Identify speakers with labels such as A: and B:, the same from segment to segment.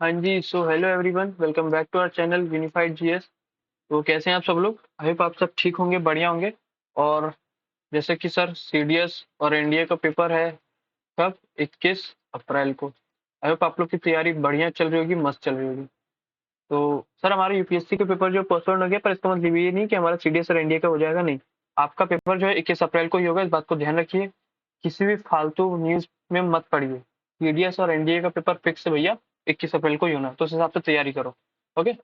A: हाँ जी, so hello everyone, welcome back to our channel unified GS. तो कैसे हैं आप सब लोग? आई होप आप सब ठीक होंगे, बढ़िया होंगे। और जैसे कि सर सीडीएस और एनडीए का पेपर है कब? 21 अप्रैल को। आई होप आप लोग की तैयारी बढ़िया चल रही होगी, मस्त चल रही होगी। तो सर हमारे यूपीएससी के पेपर जो पोस्टपोन हो गया, पर इसका मतलब ये नहीं कि हमारा सीडीएस और एनडीए का हो जाएगा, नहीं। आपका पेपर जो है 21 अप्रैल को ही होगा, इस बात को ध्यान रखिए। किसी भी फालतू न्यूज में मत पड़िए। सीडीएस और एनडीए का पेपर फिक्स है भैया, 21 अप्रैल को ही होना, तो उस हिसाब से तैयारी करो। ओके।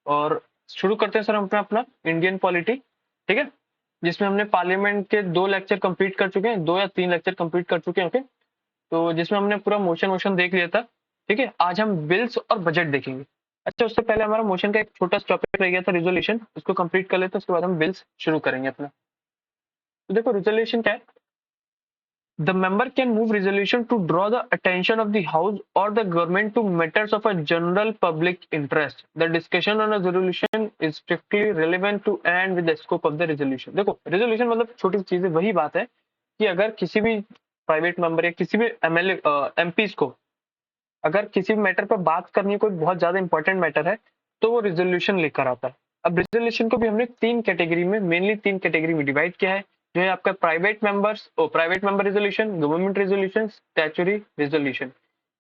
A: और शुरू करते हैं सर हम अपना अपना इंडियन पॉलिटी, ठीक है, जिसमें हमने पार्लियामेंट के 2 लेक्चर कंप्लीट कर चुके हैं, 2 या 3 लेक्चर कंप्लीट कर चुके हैं। ओके। तो जिसमें हमने पूरा मोशन वोशन देख लिया था। ठीक है, आज हम बिल्स और बजट देखेंगे। अच्छा, उससे पहले हमारा मोशन का एक छोटा सा टॉपिक रह गया था, रिजोल्यूशन, उसको कंप्लीट कर लेते हैं, उसके बाद हम बिल्स शुरू करेंगे अपना। तो देखो रिजोल्यूशन क्या है। The member can move resolution to draw the attention of the House or the government to matters of a general public interest. The discussion on a resolution is strictly relevant to and with the scope of the resolution. देखो resolution मतलब छोटी सी चीज है, वही बात है कि अगर किसी भी प्राइवेट मेंबर या किसी भी एमएलए एमपीज को अगर किसी भी मैटर पर बात करनी है, कोई बहुत ज्यादा इंपॉर्टेंट मैटर है, तो वो रिजोल्यूशन लेकर आता है। अब रिजोल्यूशन को भी हमने 3 कैटेगरी में, मेनली 3 कैटेगरी में डिवाइड किया है, जो है आपका private member resolution, government resolution, statutory resolution.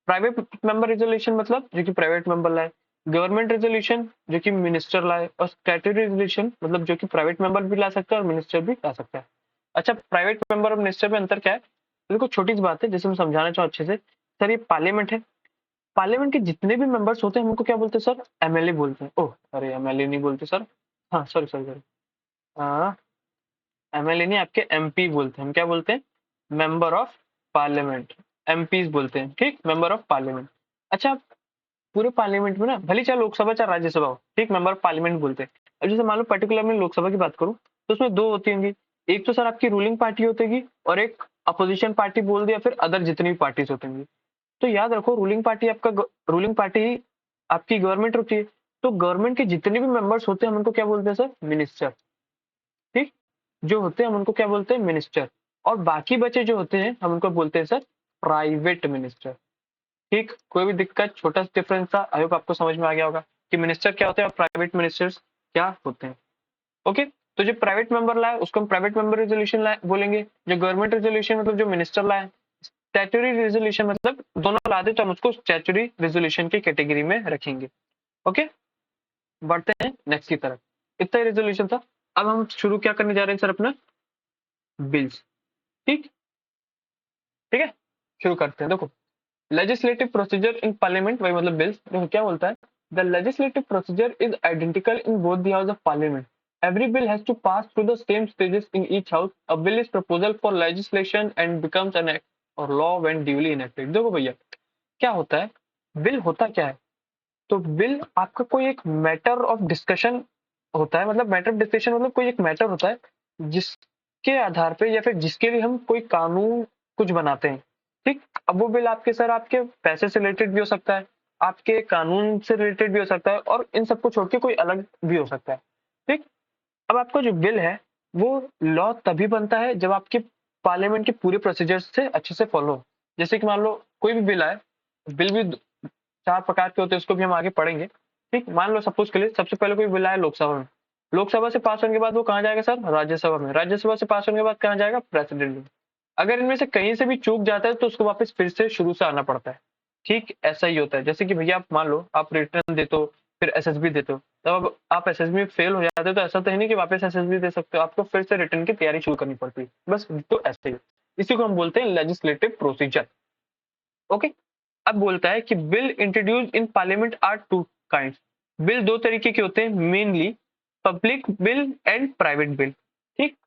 A: Private member resolution मतलब जो कि प्राइवेट मेंबर लाए, गवर्नमेंट रिजोल्यूशन जो कि मिनिस्टर लाए, और स्टैट्यूटरी रिजोल्यूशन मतलब जो कि प्राइवेट मेंबर भी ला सकता है और मिनिस्टर भी ला सकता है। अच्छा, प्राइवेट मेंबर और मिनिस्टर में अंतर क्या है? तो देखो छोटी सी बात है, जैसे मैं समझाना चाहूँ अच्छे से। सर ये पार्लियामेंट है, पार्लियामेंट के जितने भी मेंबर्स होते हैं हम उनको क्या बोलते हैं सर? एमएलए बोलते हैं। ओह अरे, एमएलए नहीं बोलते सर। हाँ सॉरी सॉरी सॉरी। हाँ, एमएलए नहीं, आपके एमपी बोलते हैं। हम क्या बोलते हैं? Member of parliament. एमपीज बोलते हैं, ठीक, मेंबर ऑफ पार्लियामेंट। अच्छा, पूरे पार्लियामेंट में ना, भले चाहे लोकसभा चाहे राज्यसभा हो, ठीक, मेंबर ऑफ पार्लियामेंट बोलते हैं। अब जैसे मान लो पर्टिकुलर में लोकसभा की बात करूं, तो उसमें 2 होती होंगी। एक तो सर आपकी रूलिंग पार्टी होती और एक अपोजिशन पार्टी बोल दिया, फिर अदर जितनी भी पार्टीज होती। तो याद रखो, रूलिंग पार्टी ही आपकी गवर्नमेंट होती है। तो गवर्नमेंट के जितने भी मेंबर्स होते हैं हम उनको क्या बोलते हैं सर? मिनिस्टर। ठीक, जो होते हैं हम उनको क्या बोलते हैं? मिनिस्टर। और बाकी बचे जो होते हैं हम उनको बोलते हैं सर प्राइवेट मिनिस्टर। ठीक, कोई भी दिक्कत, छोटा सा डिफरेंस था, आई होप आपको समझ में आ गया होगा कि मिनिस्टर क्या होते हैं और प्राइवेट मिनिस्टर्स क्या होते हैं। ओके। तो जो प्राइवेट मेंबर लाए उसको हम प्राइवेट मेंबर रेजोल्यूशन लाए बोलेंगे, जो गवर्नमेंट रेजोल्यूशन मतलब जो मिनिस्टर लाए। स्टैट्यूटरी रेजोल्यूशन मतलब दोनों ला दे तो हम उसको स्टैट्यूटरी रेजोल्यूशन की कैटेगरी में रखेंगे। ओके, बढ़ते हैं नेक्स्ट की तरफ। इतना ही रेजोल्यूशन था। अब हम शुरू क्या करने जा रहे हैं सर? अपना बिल्स। ठीक, ठीक है, शुरू करते हैं। देखो, लेजिस्लेटिव प्रोसीजर इन पार्लियामेंट, वही मतलब बिल्स। देखो क्या बोलता है, the legislative procedure is identical in both the house of parliament. Every bill has to pass through the same stages in each house. A bill is proposal for legislation and becomes an act or law when duly enacted. देखो भैया क्या होता है, bill होता क्या है? तो bill आपका कोई एक मैटर ऑफ डिस्कशन होता है, मतलब मैटर ऑफ डिस्कशन मतलब कोई एक मैटर होता है जिसके आधार पे या फिर जिसके लिए हम कोई कानून कुछ बनाते हैं। ठीक, अब वो बिल आपके सर आपके पैसे से रिलेटेड भी हो सकता है, आपके कानून से रिलेटेड भी हो सकता है, और इन सबको छोड़ के कोई अलग भी हो सकता है। ठीक, अब आपका जो बिल है वो लॉ तभी बनता है जब आपके पार्लियामेंट के पूरे प्रोसीजर से अच्छे से फॉलो हो। जैसे कि मान लो कोई भी बिल आए, बिल भी 4 प्रकार के होते हैं, उसको भी हम आगे पढ़ेंगे। ठीक, मान लो सपोज के लिए सबसे पहले कोई बिल आया लोकसभा में, लोकसभा से पास होने के बाद वो कहाँ जाएगा सर? राज्यसभा में, राज्यसभा से पास होने के बाद कहाँ जाएगा? प्रेसिडेंट में। अगर इनमें से कहीं से भी चूक जाता है तो उसको वापस फिर से शुरू से आना पड़ता है। ठीक, ऐसा ही होता है। जैसे कि भैया आप मान लो आप रिटर्न देते हो, फिर एसएसबी देते हो, तब अब आप एसएसबी में फेल हो जाते हो, तो ऐसा तो है नहीं कि वापस एसएसबी दे सकते हो, आपको फिर से रिटर्न की तैयारी शुरू करनी पड़ती है। बस तो ऐसे ही, इसी को हम बोलते हैं लेजिस्लेटिव प्रोसीजर। ओके। अब बोलता है कि bill introduce in parliament are 2 kind. Bill 2 तरीके के होते हैं mainly, public bill and private bill. ठीक,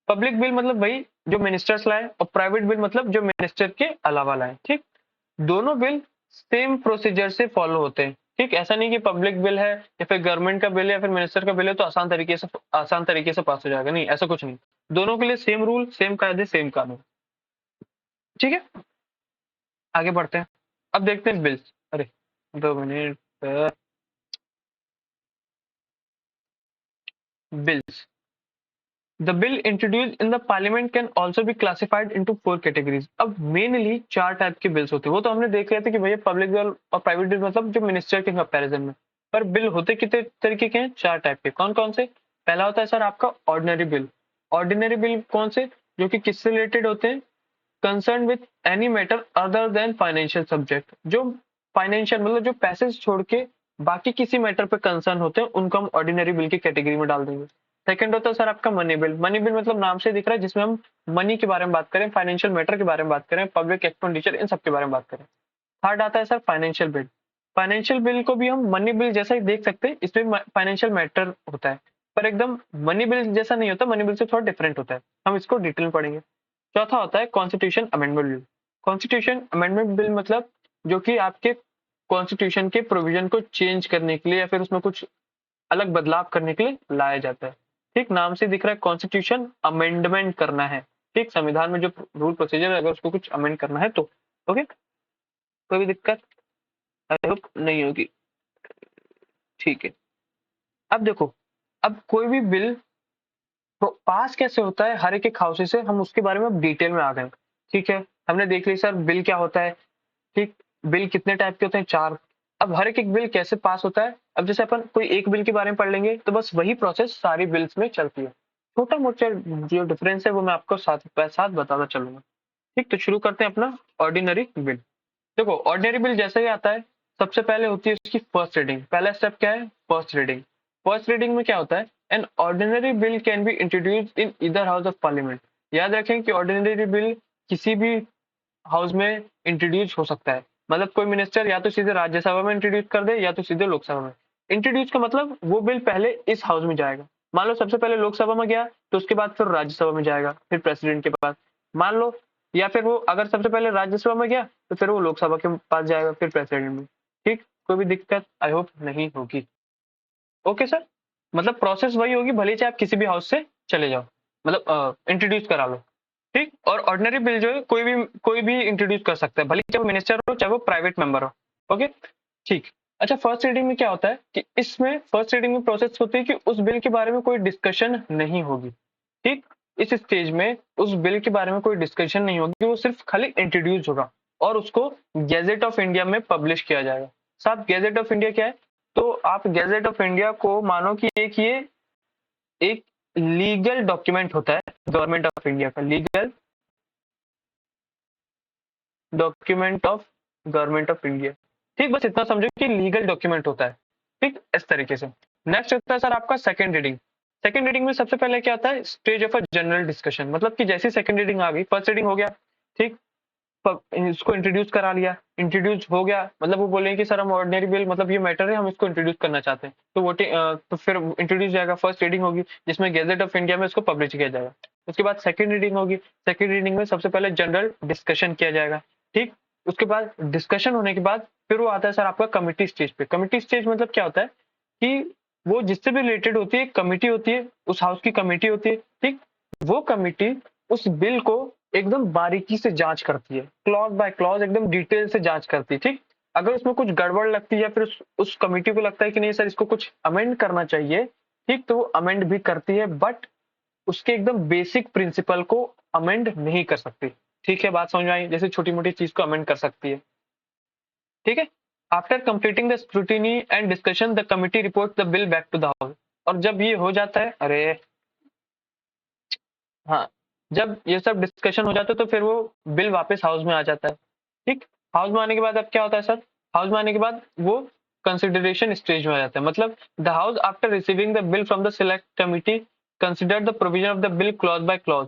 A: पब्लिक बिल मतलब वही जो मिनिस्टर्स लाए, और प्राइवेट बिल मतलब जो मिनिस्टर के अलावा लाए। ठीक, दोनों बिल सेम प्रोसीजर से फॉलो होते हैं। ठीक, ऐसा नहीं कि पब्लिक बिल है या फिर गवर्नमेंट का बिल है या फिर मिनिस्टर का बिल है तो आसान तरीके से पास हो जाएगा, नहीं, ऐसा कुछ नहीं। दोनों के लिए सेम रूल, सेम कायदे, सेम कानून। ठीक है, आगे बढ़ते हैं। अब देखते हैं बिल्स। अरे 2 minute. Bills, the bill introduce in the parliament can also be classified into 4 categories. अब मेनली 4 टाइप के बिल्स होते हैं, वो तो हमने देख लिया था कि भैया पब्लिक बिल और प्राइवेट बिल मतलब जो मिनिस्टर के कंपैरिजन में। पर बिल होते कितने तरीके के हैं? 4 टाइप के। कौन कौन से? पहला होता है सर आपका ऑर्डिनरी बिल। ऑर्डिनरी बिल कौन से? जो कि किससे रिलेटेड होते हैं? Concern with any matter other than financial subject. जो फाइनेंशियल मतलब जो पैसे से छोड़ के बाकी किसी मैटर पे कंसर्न होते हैं उनको हम ऑर्डिनरी बिल की कैटेगरी में डाल देंगे। सेकंड होता है सर आपका मनी बिल। मनी बिल मतलब नाम से दिख रहा है जिसमें हम मनी के बारे में बात करें, फाइनेंशियल मैटर के बारे में बात करें, पब्लिक एक्सपेंडिचर इन सब के बारे में बात करें। थर्ड आता है sir financial bill. Financial bill को भी हम मनी बिल जैसा ही देख सकते हैं, इसमें फाइनेंशियल मैटर होता है पर एकदम मनी बिल जैसा नहीं होता, मनी बिल से थोड़ा डिफरेंट होता है। हम इसको डिटेल में पढ़ेंगे। चौथा होता है constitution amendment bill. Constitution amendment bill मतलब जो कि आपके कॉन्स्टिट्यूशन के प्रोविजन को चेंज करने के लिए या फिर उसमें कुछ अलग बदलाव करने के लिए लाया जाता है। ठीक, नाम से दिख रहा है कॉन्स्टिट्यूशन अमेंडमेंट करना है। ठीक, संविधान में जो रूल प्रोसीजर है अगर उसको कुछ अमेंड करना है तो। ओके, कोई भी दिक्कत आई होप नहीं होगी। ठीक है, अब देखो, अब कोई भी बिल तो पास कैसे होता है हर एक हाउस से, हम उसके बारे में अब डिटेल में आ गए। ठीक है, हमने देख ली सर बिल क्या होता है। ठीक, बिल कितने टाइप के होते हैं? 4। अब हर एक बिल कैसे पास होता है, अब जैसे अपन कोई एक बिल के बारे में पढ़ लेंगे तो बस वही प्रोसेस सारी बिल्स में चलती है। छोटा मोटा जो डिफरेंस है वो मैं आपको साथ साथ बताता चलूंगा। ठीक, तो शुरू करते हैं अपना ऑर्डिनरी बिल। देखो, ऑर्डिनरी बिल जैसे ही आता है सबसे पहले होती है उसकी फर्स्ट रीडिंग। पहला स्टेप क्या है? First reading. फर्स्ट रीडिंग में क्या होता है? An ordinary bill can be introduced in either house of parliament. याद रखें कि ऑर्डिनरी बिल किसी भी हाउस में इंट्रोड्यूस हो सकता है। मतलब कोई मिनिस्टर या तो सीधे राज्यसभा में इंट्रोड्यूस कर दे या तो सीधे लोकसभा में। इंट्रोड्यूस का मतलब वो बिल पहले इस हाउस में जाएगा। मान लो सबसे पहले लोकसभा में गया तो उसके बाद फिर राज्यसभा में जाएगा, फिर प्रेसिडेंट के पास। मान लो, या फिर वो अगर सबसे पहले राज्यसभा में गया तो फिर वो लोकसभा के पास जाएगा, फिर प्रेसिडेंट में। ठीक, कोई भी दिक्कत आई होप नहीं होगी। ओके सर, मतलब प्रोसेस वही होगी भले चाहे आप किसी भी हाउस से चले जाओ, मतलब इंट्रोड्यूस करा लो। ठीक, और ऑर्डिनरी बिल जो है कोई भी इंट्रोड्यूस कर सकता है, भले चाहे वो मिनिस्टर हो चाहे वो प्राइवेट मेंबर हो। ओके, ठीक। अच्छा, फर्स्ट रीडिंग में क्या होता है कि इसमें फर्स्ट रीडिंग में प्रोसेस होती है कि उस बिल के बारे में कोई डिस्कशन नहीं होगी। ठीक, इस स्टेज में उस बिल के बारे में कोई डिस्कशन नहीं होगी, वो सिर्फ खाली इंट्रोड्यूस होगा और उसको गैजेट ऑफ इंडिया में पब्लिश किया जाएगा। साहब, गैजेट ऑफ इंडिया क्या है? तो आप गैजेट ऑफ इंडिया को मानो कि एक लीगल डॉक्यूमेंट होता है गवर्नमेंट ऑफ इंडिया का, legal document of government of India. ठीक, बस इतना समझो कि लीगल डॉक्यूमेंट होता है। ठीक, इस तरीके से। नेक्स्ट होता है सर आपका सेकंड रीडिंग। सेकंड रीडिंग में सबसे पहले क्या आता है? Stage of a general discussion. मतलब कि जैसी सेकंड रीडिंग आ गई, फर्स्ट रीडिंग हो गया, ठीक, इसको इंट्रोड्यूस करा लिया, इंट्रोड्यूस हो गया, मतलब वो बोलेंगे कि सर हम ऑर्डिनरी बिल मतलब ये मैटर है, हम इसको इंट्रोड्यूस करना चाहते हैं, तो वोटिंग तो फिर इंट्रोड्यूस जाएगा, फर्स्ट रीडिंग होगी जिसमें गैजेट ऑफ इंडिया में इसको पब्लिश किया जाएगा। उसके बाद सेकंड रीडिंग होगी। सेकंड रीडिंग में सबसे पहले जनरल डिस्कशन किया जाएगा। ठीक, उसके बाद डिस्कशन होने के बाद फिर वो आता है सर आपका कमिटी स्टेज पे। कमिटी स्टेज मतलब क्या होता है कि वो जिससे भी रिलेटेड होती है, कमिटी होती है, उस हाउस की कमिटी होती है। ठीक, वो कमिटी उस बिल को एकदम बारीकी से जांच करती है, क्लॉज बाय क्लॉज एकदम डिटेल से जांच करती है। ठीक, अगर उसमें कुछ गड़बड़ लगती है या फिर उस कमेटी को लगता है कि नहीं सर इसको कुछ अमेंड करना चाहिए, ठीक, तो वो अमेंड भी करती है, बट उसके एकदम बेसिक प्रिंसिपल को अमेंड नहीं कर सकती। ठीक है, बात समझ में आई? जैसे छोटी मोटी चीज को अमेंड कर सकती है। ठीक है, after completing the scrutiny and discussion the committee report the bill back to the house. और जब ये हो जाता है, अरे हाँ, जब ये सब डिस्कशन हो जाता है तो फिर वो बिल वापस हाउस में आ जाता है। ठीक, हाउस में आने के बाद अब क्या होता है सर? हाउस में आने के बाद वो कंसिडरेशन स्टेज में आ जाता है। मतलब the house after receiving the bill from the select committee consider the provision of the bill clause by clause.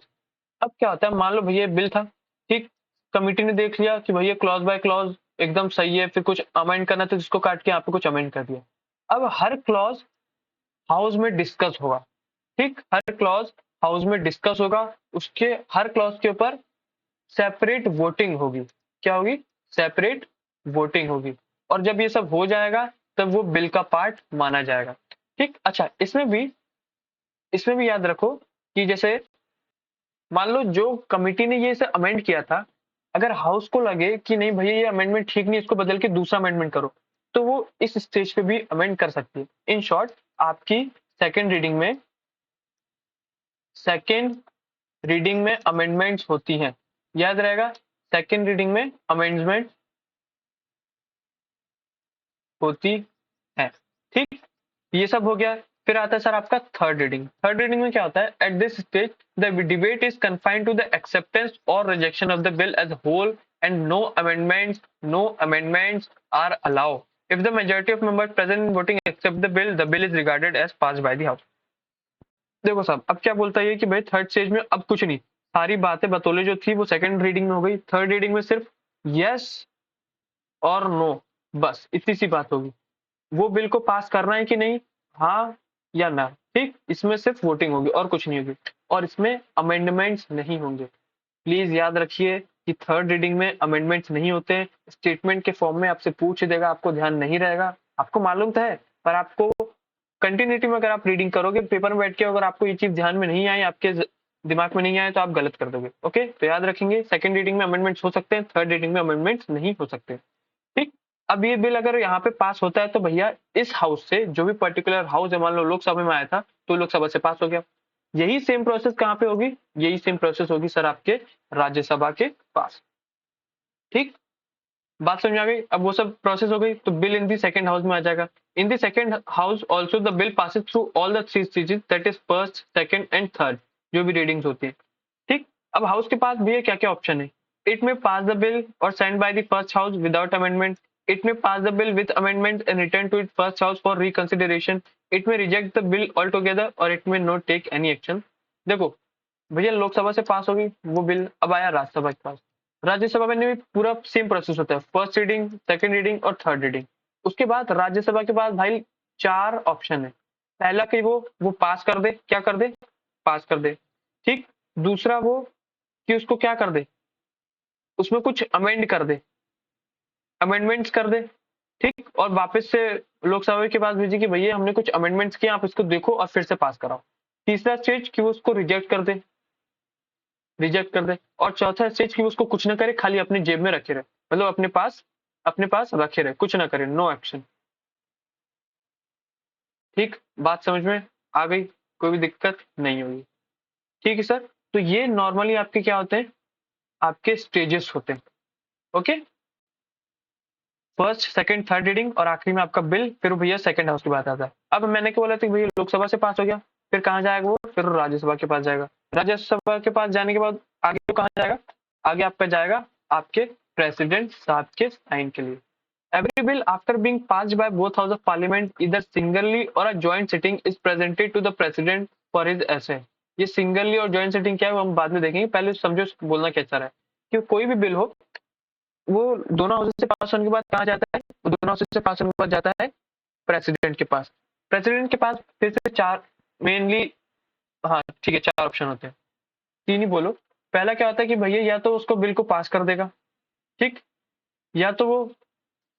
A: अब क्या होता है, मान लो भैया बिल था, ठीक, कमिटी ने देख लिया कि भैया क्लॉज बाय क्लॉज एकदम सही है, फिर कुछ अमेंड करना तो जिसको काट के यहाँ पे कुछ अमेंड कर दिया। अब हर क्लॉज हाउस में डिस्कस होगा। ठीक, हर क्लॉज हाउस में डिस्कस होगा, उसके हर क्लॉज के ऊपर सेपरेट वोटिंग होगी। क्या होगी? सेपरेट वोटिंग होगी। और जब ये सब हो जाएगा तब वो बिल का पार्ट माना जाएगा। ठीक, अच्छा, इसमें भी याद रखो कि जैसे मान लो जो कमिटी ने ये इसे अमेंड किया था, अगर हाउस को लगे कि नहीं भैया ये अमेंडमेंट ठीक नहीं, इसको बदल के दूसरा अमेंडमेंट करो, तो वो इस स्टेज पे भी अमेंड कर सकती है। इन शॉर्ट, आपकी सेकेंड रीडिंग में सेकेंड रीडिंग में अमेंडमेंट्स होती हैं, याद रहेगा, सेकेंड रीडिंग में अमेंडमेंट होती है। ठीक, ये सब हो गया। फिर आता है सर आपका थर्ड रीडिंग। थर्ड रीडिंग में क्या होता है, at this stage the debate is confined to the acceptance और rejection of the bill as whole and no amendments are allow. If the majority of members present in voting accept the bill is regarded as pass by the house. देखो साहब, अब क्या बोलता है कि भाई third stage में अब कुछ नहीं, सारी बातें बतौले जो थी वो सेकंड रीडिंग में हो गई, थर्ड रीडिंग में सिर्फ यस और नो, बस इतनी सी बात होगी। वो बिल को पास करना है कि नहीं, हाँ या ना, ठीक, इसमें सिर्फ वोटिंग होगी और कुछ नहीं होगी, और इसमें अमेंडमेंट्स नहीं होंगे। प्लीज याद रखिए कि थर्ड रीडिंग में अमेंडमेंट्स नहीं होते, स्टेटमेंट के फॉर्म में आपसे पूछ देगा, आपको ध्यान नहीं रहेगा, आपको मालूम तो है, पर आपको कंटिन्यूटी में अगर आप रीडिंग करोगे पेपर में बैठ के, अगर आपको ये चीज ध्यान में नहीं आए, आपके दिमाग में नहीं आए, तो आप गलत कर दोगे। ओके, तो याद रखेंगे सेकंड रीडिंग में अमेंडमेंट्स हो सकते हैं, थर्ड रीडिंग में अमेंडमेंट्स नहीं हो सकते। ठीक, अब ये बिल अगर यहाँ पे पास होता है तो भैया इस हाउस से, जो भी पर्टिकुलर हाउस है, मान लो लोकसभा में आया था तो लोकसभा से पास हो गया। यही सेम प्रोसेस कहाँ पे होगी, यही सेम प्रोसेस होगी सर आपके राज्यसभा के पास। ठीक, बात समझ आ गई। अब वो सब प्रोसेस हो गई तो bill in the second house में आ जाएगा। In the second house also the bill passes through all the three stages, that is first, second and third, जो भी रीडिंग्स होती है। ठीक, अब हाउस के पास भी क्या क्या ऑप्शन है, it may pass the bill और send by the first house without amendment, it may pass the bill with amendment and return to it first house for reconsideration, it may reject the bill all together और it may not take any action. देखो भैया, लोकसभा से पास होगी वो bill, अब आया राज्यसभा के पास। राज्यसभा में भी पूरा सेम प्रोसेस होता है, फर्स्ट रीडिंग, सेकंड रीडिंग और थर्ड रीडिंग। उसके बाद राज्यसभा के पास भाई चार ऑप्शन है। पहला कि वो पास कर दे, क्या कर दे, पास कर दे। ठीक, दूसरा वो कि उसको क्या कर दे, उसमें कुछ अमेंड कर दे, अमेंडमेंट्स कर दे। ठीक, और वापस से लोकसभा के पास भेजी कि भैया हमने कुछ अमेंडमेंट्स किए, आप इसको देखो और फिर से पास कराओ। तीसरा स्टेज कि वो उसको रिजेक्ट कर दे, रिजेक्ट कर दे। और चौथा स्टेज कि उसको कुछ ना करे, खाली अपनी जेब में रखे रहे, मतलब अपने पास रखे रहे, कुछ ना करे, नो एक्शन। ठीक, बात समझ में आ गई, कोई भी दिक्कत नहीं होगी। ठीक है सर, तो ये नॉर्मली आपके क्या होते हैं, आपके स्टेजेस होते हैं। Okay, first, second, third reading और आखिरी में आपका बिल, फिर भैया सेकंड हाउस की बात आता है। अब मैंने क्या बोला था भैया लोकसभा से पास हो गया, फिर कहाँ जाएगा वो, फिर राज्यसभा के पास जाएगा। राज्यसभा के पास जाने के बाद आगे तो कहाँ जाएगा, आगे आपका जाएगा आपके प्रेसिडेंट साहब के साइन के लिए। Every bill after being passed by both House of Parliament, either singly or a joint sitting, is presented to the President for his essay. ये सिंगली और जॉइंट सिटिंग क्या है वो हम बाद में देखेंगे, पहले समझो बोलना कैसा रहा है कि कोई भी बिल हो वो दोनों हाउस से पास होने के बाद कहाँ जाता है, वो दोनों हाउस से पास होने के बाद जाता है प्रेसिडेंट के पास। प्रेसिडेंट के पास फिर से चार मेनली, हाँ ठीक है, चार ऑप्शन होते हैं, तीन ही बोलो। पहला क्या होता है कि भैया या तो उसको बिल को पास कर देगा, ठीक, या तो वो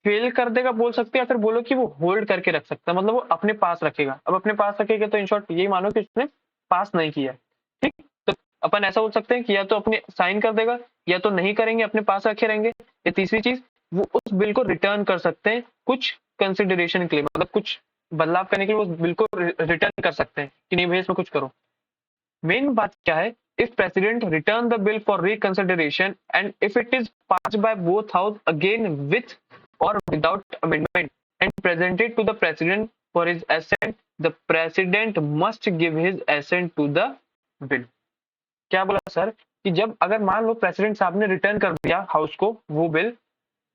A: फेल कर देगा बोल सकते हैं, या फिर बोलो कि वो होल्ड करके रख सकता है, मतलब वो अपने पास रखेगा। अब अपने पास रखेगा तो इन शॉर्ट यही मानो कि उसने पास नहीं किया। ठीक, तो अपन ऐसा बोल सकते हैं कि या तो अपने साइन कर देगा या तो नहीं करेंगे, अपने पास रखे रहेंगे। या तीसरी चीज, वो उस बिल को रिटर्न कर सकते हैं कुछ कंसिडरेशन के लिए, मतलब कुछ बदलाव करने के लिए उस बिल को रिटर्न कर सकते हैं कि नहीं भैया इसमें कुछ करो। मेन बात क्या है, if president return the bill for reconsideration and if it is passed by both house again with or without amendment and presented to the president for his assent, the president must give his assent to the bill. क्या बोला sir कि जब अगर मान लो president साहब ने return कर दिया हाउस को वो बिल,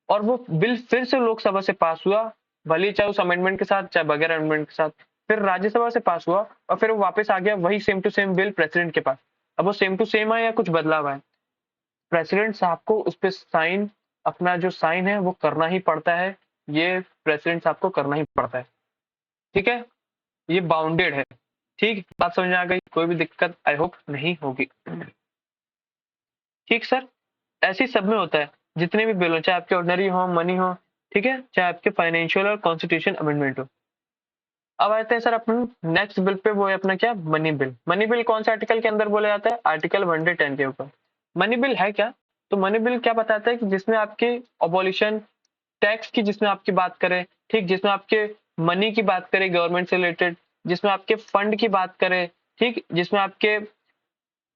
A: और वो बिल फिर से लोकसभा से पास हुआ, भले चाहे उस अमेंडमेंट के साथ चाहे बगैर अमेंडमेंट के साथ, फिर राज्यसभा से पास हुआ और फिर वो वापस आ गया वही same to same bill president के पास। अब वो सेम टू सेम है या कुछ बदलाव है, प्रेसिडेंट साहब को उस पर साइन, अपना जो साइन है वो करना ही पड़ता है, ये प्रेसिडेंट साहब को करना ही पड़ता है। ठीक है, ये बाउंडेड है। ठीक, बात समझ में आ गई, कोई भी दिक्कत आई होप नहीं होगी। ठीक सर, ऐसे ही सब में होता है, जितने भी बिल हो, चाहे आपके ऑर्डिनरी हो, मनी हो, ठीक है, चाहे आपके फाइनेंशियल और कॉन्स्टिट्यूशन अमेंडमेंट हो। अब आते हैं सर अपन नेक्स्ट बिल पे, वो है अपना क्या, मनी बिल। मनी बिल कौन सा आर्टिकल के अंदर बोला जाता है, आर्टिकल 110 के ऊपर। मनी बिल है क्या, तो मनी बिल क्या बताता है कि जिसमें आपकी अबॉलिशन टैक्स की, जिसमें आपकी बात करें, ठीक, जिसमें आपके मनी की बात करें गवर्नमेंट से रिलेटेड, जिसमें आपके फंड की बात करें, ठीक, जिसमें आपके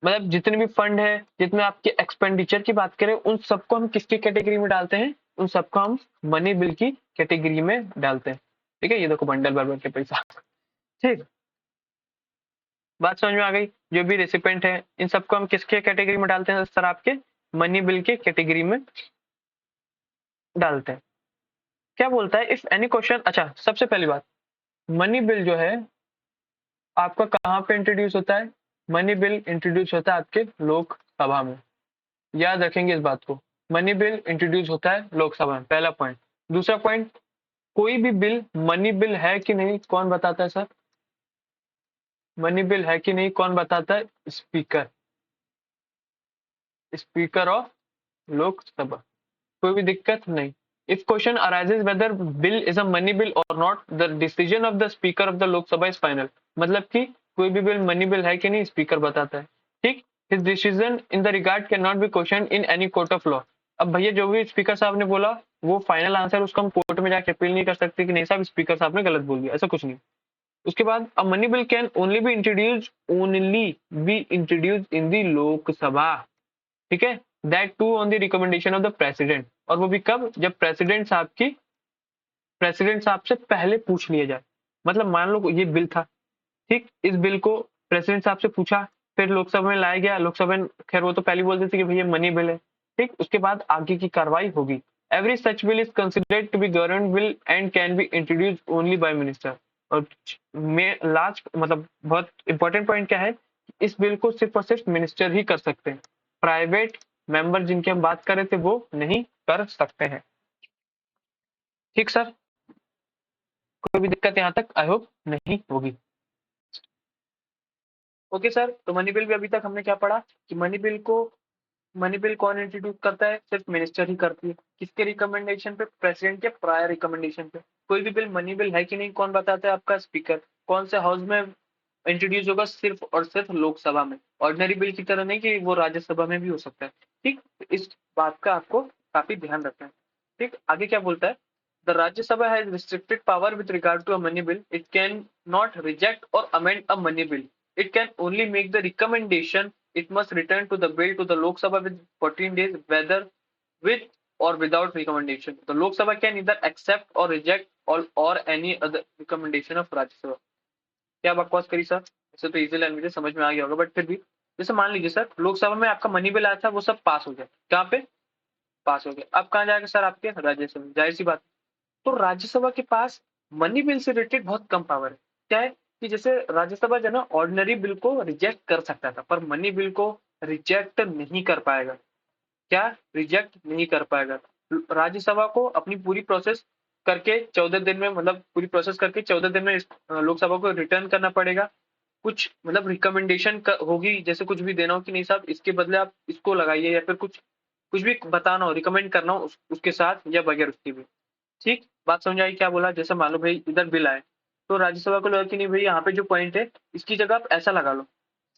A: मतलब जितने भी फंड है, जितने आपके एक्सपेंडिचर की बात करें, उन सबको हम किसकी कैटेगरी में डालते हैं? उन सबको हम मनी बिल की कैटेगरी में डालते हैं। ठीक है, ये देखो बंडल भर भर के पैसा। ठीक, बात समझ में आ गई? जो भी रेसिपेंट है, इन सबको हम किसके कैटेगरी में डालते हैं सर? आपके मनी बिल के कैटेगरी में डालते हैं। क्या बोलता है? इफ एनी क्वेश्चन, अच्छा सबसे पहली बात, मनी बिल जो है आपका कहाँ पे इंट्रोड्यूस होता है? मनी बिल इंट्रोड्यूस होता है आपके लोकसभा में। याद रखेंगे इस बात को, मनी बिल इंट्रोड्यूस होता है लोकसभा में, पहला पॉइंट। दूसरा पॉइंट, कोई भी बिल मनी बिल है कि नहीं कौन बताता है सर? मनी बिल है कि नहीं कौन बताता है? Speaker, speaker of Lok Sabha. कोई भी दिक्कत नहीं। If question arises whether bill is a money bill और not, the decision of the speaker of the Lok Sabha is final. मतलब कि कोई भी बिल मनी बिल है कि नहीं, स्पीकर बताता है। ठीक, his decision in the regard can not be question in any court of law. अब भैया जो भी स्पीकर साहब ने बोला वो फाइनल आंसर, उसको हम कोर्ट में जाके अपील नहीं कर सकते कि नहीं साहब स्पीकर साहब ने गलत बोल दिया, ऐसा कुछ नहीं। उसके बाद a money bill can only be introduce in the Lok Sabha. ठीक है, that too on the recommendation of the president. और वो भी कब? जब प्रेसिडेंट साहब से पहले पूछ लिया जाए। मतलब मान लो ये बिल था, ठीक, इस बिल को प्रेसिडेंट साहब से पूछा, फिर लोकसभा में लाया गया, लोकसभा में खैर वो तो पहले बोल देते कि भैया मनी बिल है। ठीक, उसके बाद आगे की कार्रवाई होगी। Every such bill is considered to be government bill and can be introduce only by minister. और में लास्ट मतलब बहुत इंपॉर्टेंट पॉइंट क्या है, इस बिल को सिर्फ और सिर्फ मिनिस्टर ही कर सकते हैं, प्राइवेट मेंबर जिनकी हम बात कर रहे थे वो नहीं कर सकते हैं। ठीक सर, कोई भी दिक्कत यहाँ तक आई होप नहीं होगी। ओके सर, तो मनी बिल भी अभी तक हमने क्या पढ़ा कि मनी बिल कौन इंट्रोड्यूस करता है? सिर्फ मिनिस्टर ही करती है। किसके रिकमेंडेशन पे? प्रेसिडेंट के प्रायर रिकमेंडेशन पे। कोई भी बिल मनी बिल है कि नहीं कौन बताता है? आपका स्पीकर। कौन से हाउस में इंट्रोड्यूस होगा? सिर्फ और सिर्फ लोकसभा में। ऑर्डिनरी बिल की तरह नहीं कि वो राज्यसभा में भी हो सकता है। ठीक, इस बात का आपको काफी ध्यान रखना है। ठीक, आगे क्या बोलता है? The Rajya Sabha has restricted power with regard to a money bill. It cannot नॉट रिजेक्ट और amend a money bill. It can only make the recommendation. It must return to the bill to the Lok Sabha with 14 days, whether with or without recommendation. The Lok Sabha can either accept or reject or any other recommendation of Rajya Sabha. क्या बकवास करी sir? ऐसे तो easy language समझ में आ गया होगा, but फिर भी जैसे मान लीजिए सर लोकसभा में आपका मनी बिल आया था, वो सब पास हो गया। कहाँ पे पास हो गया? अब कहाँ जाएगा सर? आपके राज्यसभा, जाहिर सी बात। तो राज्यसभा के पास मनी बिल से रिलेटेड बहुत कम पावर है। क्या है कि जैसे राज्यसभा जो है ना ऑर्डिनरी बिल को रिजेक्ट कर सकता था, पर मनी बिल को रिजेक्ट नहीं कर पाएगा। क्या रिजेक्ट नहीं कर पाएगा? राज्यसभा को अपनी पूरी प्रोसेस करके 14 दिन में, मतलब पूरी प्रोसेस करके 14 दिन में लोकसभा को रिटर्न करना पड़ेगा। कुछ मतलब रिकमेंडेशन होगी, जैसे कुछ भी देना हो कि नहीं साहब इसके बदले आप इसको लगाइए, या फिर कुछ कुछ भी बताना हो, रिकमेंड करना हो उसके साथ या बगैर उसके भी। ठीक, बात समझ आई क्या बोला? जैसे मान लो भाई इधर बिल आए, तो राज्यसभा को लगा कि नहीं भाई यहाँ पे जो पॉइंट है इसकी जगह आप ऐसा लगा लो,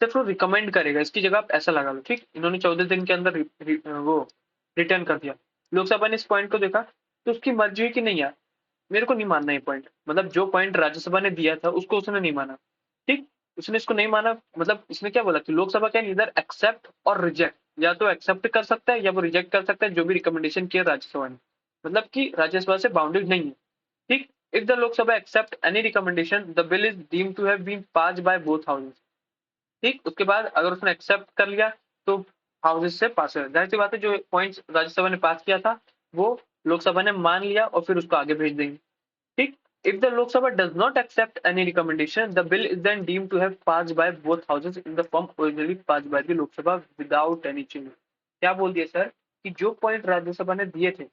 A: सिर्फ वो रिकमेंड करेगा, इसकी जगह आप ऐसा लगा लो। ठीक, इन्होंने 14 दिन के अंदर वो रिटर्न कर दिया। लोकसभा ने इस पॉइंट को देखा, तो उसकी मर्जी हुई कि नहीं यार मेरे को नहीं मानना ये पॉइंट, मतलब जो पॉइंट राज्यसभा ने दिया था उसको उसने नहीं माना। ठीक, उसने इसको नहीं माना, मतलब इसने क्या बोला कि लोकसभा कैन इधर एक्सेप्ट और रिजेक्ट, या तो एक्सेप्ट कर सकता है या वो रिजेक्ट कर सकता है जो भी रिकमेंडेशन किया राज्यसभा ने। मतलब कि राज्यसभा से बाउंडेड नहीं है। ठीक, if the Lok Sabha accept any recommendation the bill is deemed to have been passed by both houses. ठीक, उसके बाद अगर उसने एक्सेप्ट कर लिया तो हाउसेस से पास है। जाहिर सी बात है जो पॉइंट्स राज्यसभा ने पास किया था वो लोकसभा ने मान लिया और फिर उसको आगे भेज देंगे। ठीक, if the Lok Sabha does not accept any recommendation, the bill is then deemed to have passed by both houses in the form originally passed by the Lok Sabha without any change. क्या बोल दिया sir कि जो point Rajya Sabha ने दिए थे,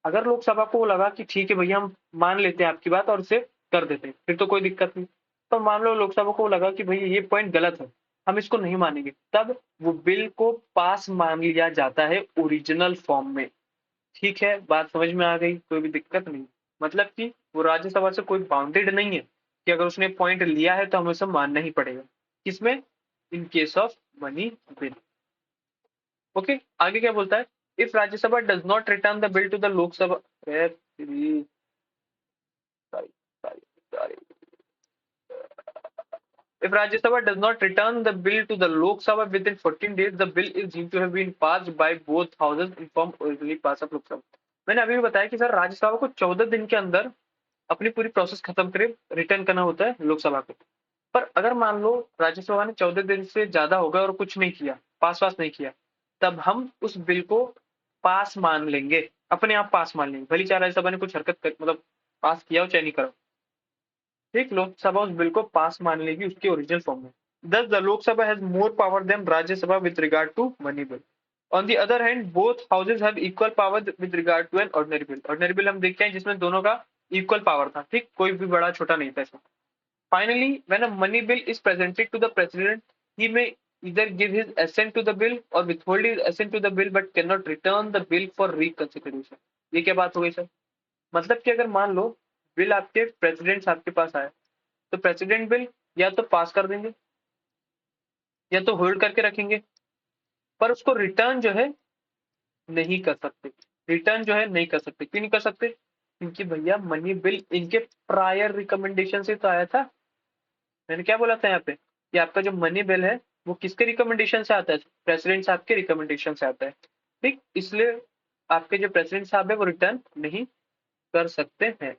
A: अगर लोकसभा को लगा कि ठीक है भैया हम मान लेते हैं आपकी बात और इसे कर देते हैं, फिर तो कोई दिक्कत नहीं। तो मान लो लोकसभा को लगा कि भैया ये पॉइंट गलत है, हम इसको नहीं मानेंगे, तब वो बिल को पास मान लिया जाता है ओरिजिनल फॉर्म में। ठीक है, बात समझ में आ गई? कोई भी दिक्कत नहीं। मतलब कि वो राज्यसभा से कोई बाउंडेड नहीं है कि अगर उसने पॉइंट लिया है तो हमें उसे मानना ही पड़ेगा। किसमें? In case of money bill. Okay, आगे क्या बोलता है? If Rajya Sabha does not return the bill to the Lok Sabha, If Rajya Sabha does not return the bill to the Lok Sabha within 14 days, the bill is deemed to have been passed by both houses in form originally passed of Lok Sabha. मैंने अभी भी बताया कि sir Rajya Sabha को 14 दिन के अंदर अपनी पूरी प्रोसेस खत्म करे रिटर्न करना होता है लोकसभा को। पर अगर मान लो राज्यसभा ने 14 दिन से ज्यादा हो गया और कुछ नहीं किया, पास नहीं किया, तब हम उस बिल को पास मान लेंगे, अपने आप पास मान लेंगे, भली चाहे राज्यसभा ने कुछ हरकत मतलब पास किया हो चाहे नहीं करो। ठीक, लोकसभा उस बिल को पास मान लेगी उसके ओरिजिनल फॉर्म में। Thus, the Lok Sabha has more power than Rajya Sabha with regard to money bill. On the other hand, both houses have equal power with regard to an ordinary bill. Ordinary bill हम देखते हैं जिसमें दोनों का equal power था, ठीक, कोई भी बड़ा छोटा नहीं था इसमें। Finally, when a money bill is presented to the president, he may either give his assent to the bill or withhold his assent to the bill, but cannot return the bill for reconsideration. ये क्या बात हो गई sir? मतलब कि अगर मान लो bill आपके प्रेसिडेंट साहब के पास आया, तो प्रेसिडेंट बिल या तो पास कर देंगे या तो होल्ड करके रखेंगे, पर उसको रिटर्न जो है नहीं कर सकते। रिटर्न जो है नहीं कर सकते। क्यों नहीं कर सकते? क्योंकि भैया मनी बिल इनके प्रायर रिकमेंडेशन से तो आया था। मैंने क्या बोला था यहाँ पे कि आपका जो मनी बिल है वो किसके रिकमेंडेशन से आता है? प्रेसिडेंट साहब के रिकमेंडेशन से आता है। ठीक, इसलिए आपके जो प्रेसिडेंट साहब है वो रिटर्न नहीं कर सकते हैं।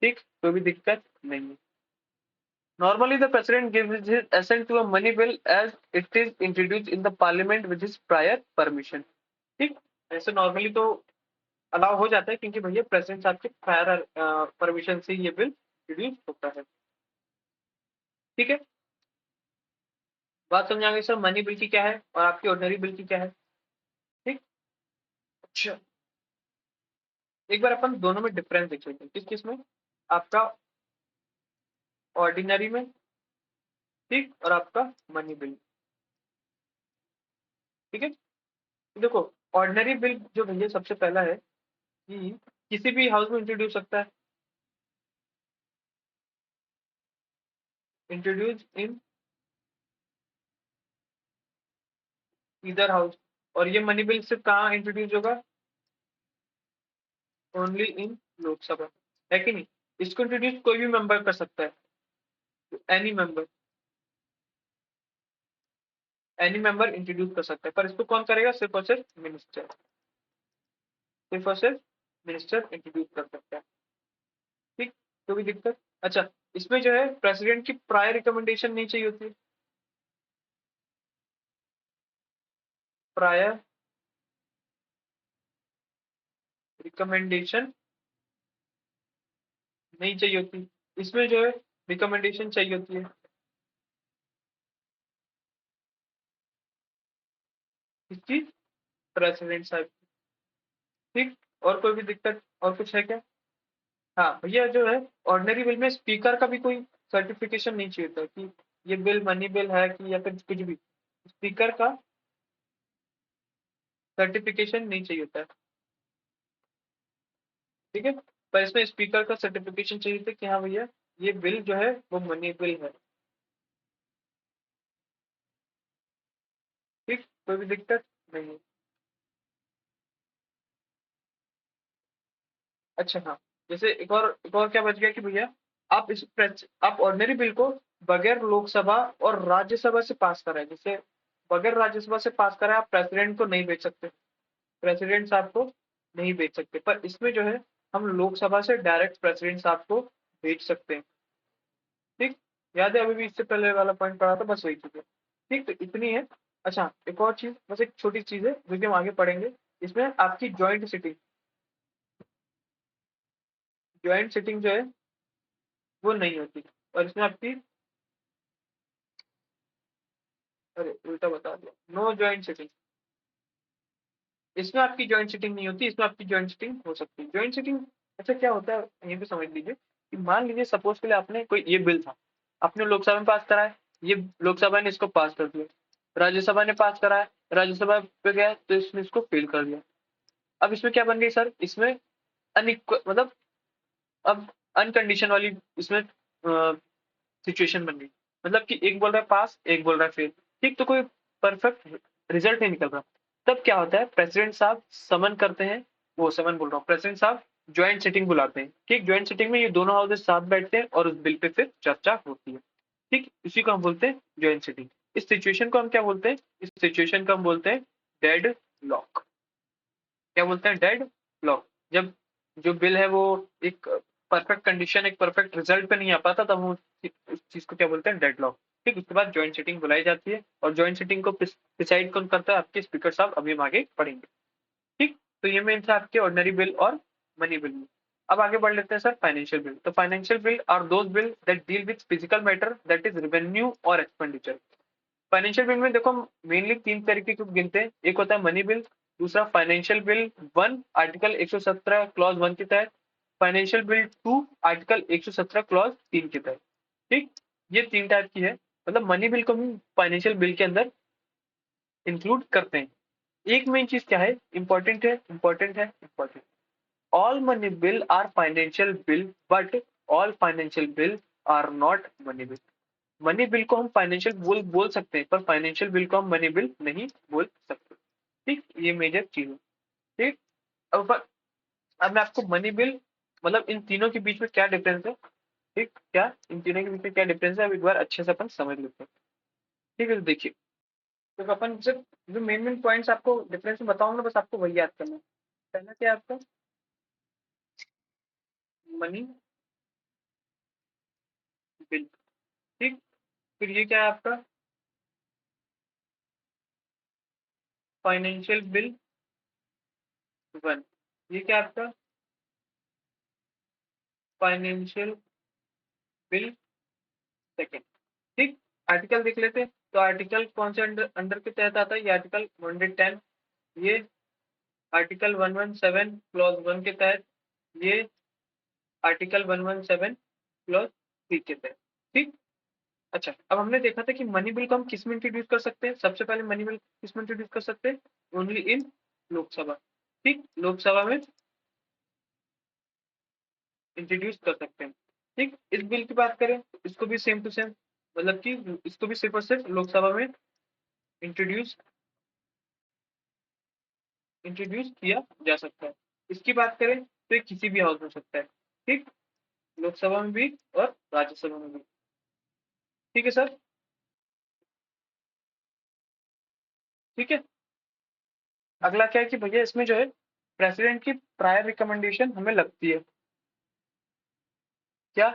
A: ठीक, कोई भी दिक्कत नहीं है। Normally, the president gives his assent to a money bill as it is introduced in the parliament with his prior permission. ठीक, ऐसे नॉर्मली तो अलाउ हो जाता है क्योंकि भैया प्रेसिडेंट साहब के प्रायर परमिशन से ये बिल इंट्रोड्यूस होता है। ठीक है, बात समझ आ गई सर मनी बिल की क्या है और आपकी ऑर्डिनरी बिल की क्या है। ठीक, अच्छा एक बार अपन दोनों में डिफरेंस देख लेते हैं। किस किस में? आपका ऑर्डिनरी में, ठीक, और आपका मनी बिल। ठीक है, देखो ऑर्डिनरी बिल जो भैया सबसे पहला है कि किसी भी हाउस में इंट्रोड्यूस सकता है, इंट्रोड्यूस इन ईदर हाउस। और ये मनी बिल सिर्फ कहाँ इंट्रोड्यूस होगा? ओनली इन लोकसभा, है कि नहीं? इसको इंट्रोड्यूस कोई भी मेंबर कर सकता है, any member, any member introduce कर सकता है, पर इसको कौन करेगा? सिर्फ और सिर्फ मिनिस्टर, सिर्फ और सिर्फ मिनिस्टर इंट्रोड्यूस कर सकता है। ठीक, तो भी दिक्कत। अच्छा, इसमें जो है प्रेसिडेंट की प्रायर रिकमेंडेशन नहीं चाहिए होती, प्रायर रिकमेंडेशन नहीं चाहिए होती। इसमें जो है रिकमेंडेशन चाहिए होती है इसकी, प्रेसिडेंट साहब की। ठीक, और कोई भी दिक्कत और कुछ है क्या? हाँ भैया जो है ऑर्डिनरी बिल में स्पीकर का भी कोई सर्टिफिकेशन नहीं चाहिए होता कि ये बिल मनी बिल है कि या फिर कुछ भी, स्पीकर का सर्टिफिकेशन नहीं चाहिए होता है। ठीक है, पर इसमें स्पीकर का सर्टिफिकेशन चाहिए था कि हाँ भैया ये बिल जो है वो मनी बिल है। ठीक, कोई भी दिक्कत नहीं है। अच्छा हाँ, जैसे एक और क्या बच गया कि भैया आप आप ऑर्डिनरी बिल को बगैर लोकसभा और राज्यसभा से पास कराए, जैसे बगैर राज्यसभा से पास कराए आप प्रेसिडेंट को नहीं भेज सकते, प्रेसिडेंट साहब को नहीं भेज सकते, पर इसमें जो है हम लोकसभा से डायरेक्ट प्रेसिडेंट साहब को भेज सकते हैं। ठीक, याद है अभी भी इससे पहले वाला पॉइंट पढ़ा था, बस वही चीज है। ठीक, तो इतनी है। अच्छा, एक और चीज, बस एक छोटी चीज है जो कि हम आगे पढ़ेंगे। इसमें आपकी ज्वाइंट सिटिंग जो है वो नहीं होती, और इसमें आपकी, अरे उल्टा बता दिया, नो ज्वाइंट सिटिंग। इसमें आपकी ज्वाइंट सिटिंग नहीं होती, इसमें आपकी ज्वाइंट सिटिंग हो सकती है। ज्वाइंट सिटिंग अच्छा क्या होता है यहीं पे समझ लीजिए कि मान लीजिए सपोज के लिए आपने कोई ये बिल था, आपने लोकसभा में पास कराया, ये लोकसभा ने इसको पास कर दिया, राज्यसभा ने पास कराया, राज्यसभा पे गया तो इसने इसको फेल कर दिया। अब इसमें क्या बन गई सर? इसमें अनइक्वल मतलब अब अनकंडीशन वाली इसमें सिचुएशन बन गई, मतलब कि एक बोल रहा है पास, एक बोल रहा है फेल। ठीक, तो कोई परफेक्ट रिजल्ट नहीं निकल रहा। तब क्या होता है? प्रेसिडेंट साहब समन करते हैं, वो समन बोल रहा हूँ, प्रेसिडेंट साहब ज्वाइंट सिटिंग बुलाते हैं। ठीक, ज्वाइंट सिटिंग में ये दोनों हाउसेस साथ बैठते हैं और उस बिल पे फिर चर्चा होती है। ठीक, इसी को हम बोलते हैं जॉइंट सिटिंग। इस सिचुएशन को हम क्या बोलते हैं? इस सिचुएशन को हम बोलते हैं डेड लॉक। क्या बोलते हैं? Dead lock. जब जो बिल है वो एक परफेक्ट कंडीशन, एक परफेक्ट रिजल्ट पे नहीं आ पाता, तब हम उस चीज को क्या बोलते हैं? Dead lock. ठीक, उसके बाद जॉइंट सिटिंग बुलाई जाती है, और जॉइंट सिटिंग को डिसाइड कौन करता है? आपके स्पीकर साहब, अभी हम आगे पढ़ेंगे। ठीक, तो ये मेन था आपके ऑर्डिनरी बिल और मनी बिल में। अब आगे बढ़ लेते हैं सर फाइनेंशियल बिल। तो financial bill are those bill that deal with physical matter, that is revenue और एक्सपेंडिचर। फाइनेंशियल बिल में देखो हम मेनली तीन तरीके के गिनते हैं। एक होता है मनी बिल, दूसरा फाइनेंशियल बिल 1 आर्टिकल 117 क्लॉज 1 के तहत, फाइनेंशियल बिल 2 आर्टिकल 117 क्लॉज 3 के तहत। ठीक, ये तीन टाइप की है। मतलब मनी बिल को हम फाइनेंशियल बिल के अंदर इंक्लूड करते हैं। एक मेन चीज क्या है? इंपॉर्टेंट है, इंपॉर्टेंट है, important. All money bill are financial bill, but all financial bill are not money bill. Money bill को हम फाइनेंशियल बोल सकते हैं, पर फाइनेंशियल बिल को हम मनी बिल नहीं बोल सकते। ठीक, ये मेजर चीज है। ठीक, अब मैं आपको मनी बिल, मतलब इन तीनों के बीच में क्या डिफरेंस है, ठीक, क्या इन तीनों के बीच में क्या डिफरेंस है, अब एक बार अच्छे से अपन समझ लेते हैं। ठीक है, तो देखिए, तो अपन सिर्फ जो मेन मेन पॉइंट्स आपको डिफरेंस में बताऊंगा, बस आपको वही याद करना है। पहला क्या है आपका? Money bill. ठीक, फिर ये क्या है आपका? Financial bill 1। ये क्या है आपका? Financial bill 2। ठीक, आर्टिकल देख लेते हैं। तो आर्टिकल कौन से अंडर अंडर के तहत आता है? ये आर्टिकल 110, ये आर्टिकल 117 क्लॉज 1 के तहत, ये आर्टिकल 117 क्लॉज 3 के तहत। ठीक, अच्छा, अब हमने देखा था कि मनी बिल को हम किस में इंट्रोड्यूस कर सकते हैं। सबसे पहले मनी बिल किस में इंट्रोड्यूस कर सकते हैं? Only in Lok Sabha. ठीक, लोकसभा में इंट्रोड्यूस कर सकते हैं। ठीक, इस बिल की बात करें तो इसको भी सेम टू सेम, मतलब कि इसको भी सिर्फ और सिर्फ लोकसभा में इंट्रोड्यूस इंट्रोड्यूस किया जा सकता है। इसकी बात करें तो ये किसी भी हाउस में हो सकता है। ठीक, लोकसभा में भी और राज्यसभा में भी। ठीक है सर, ठीक है। अगला क्या है कि भैया इसमें जो है प्रेसिडेंट की प्रायर रिकमेंडेशन हमें लगती है। क्या?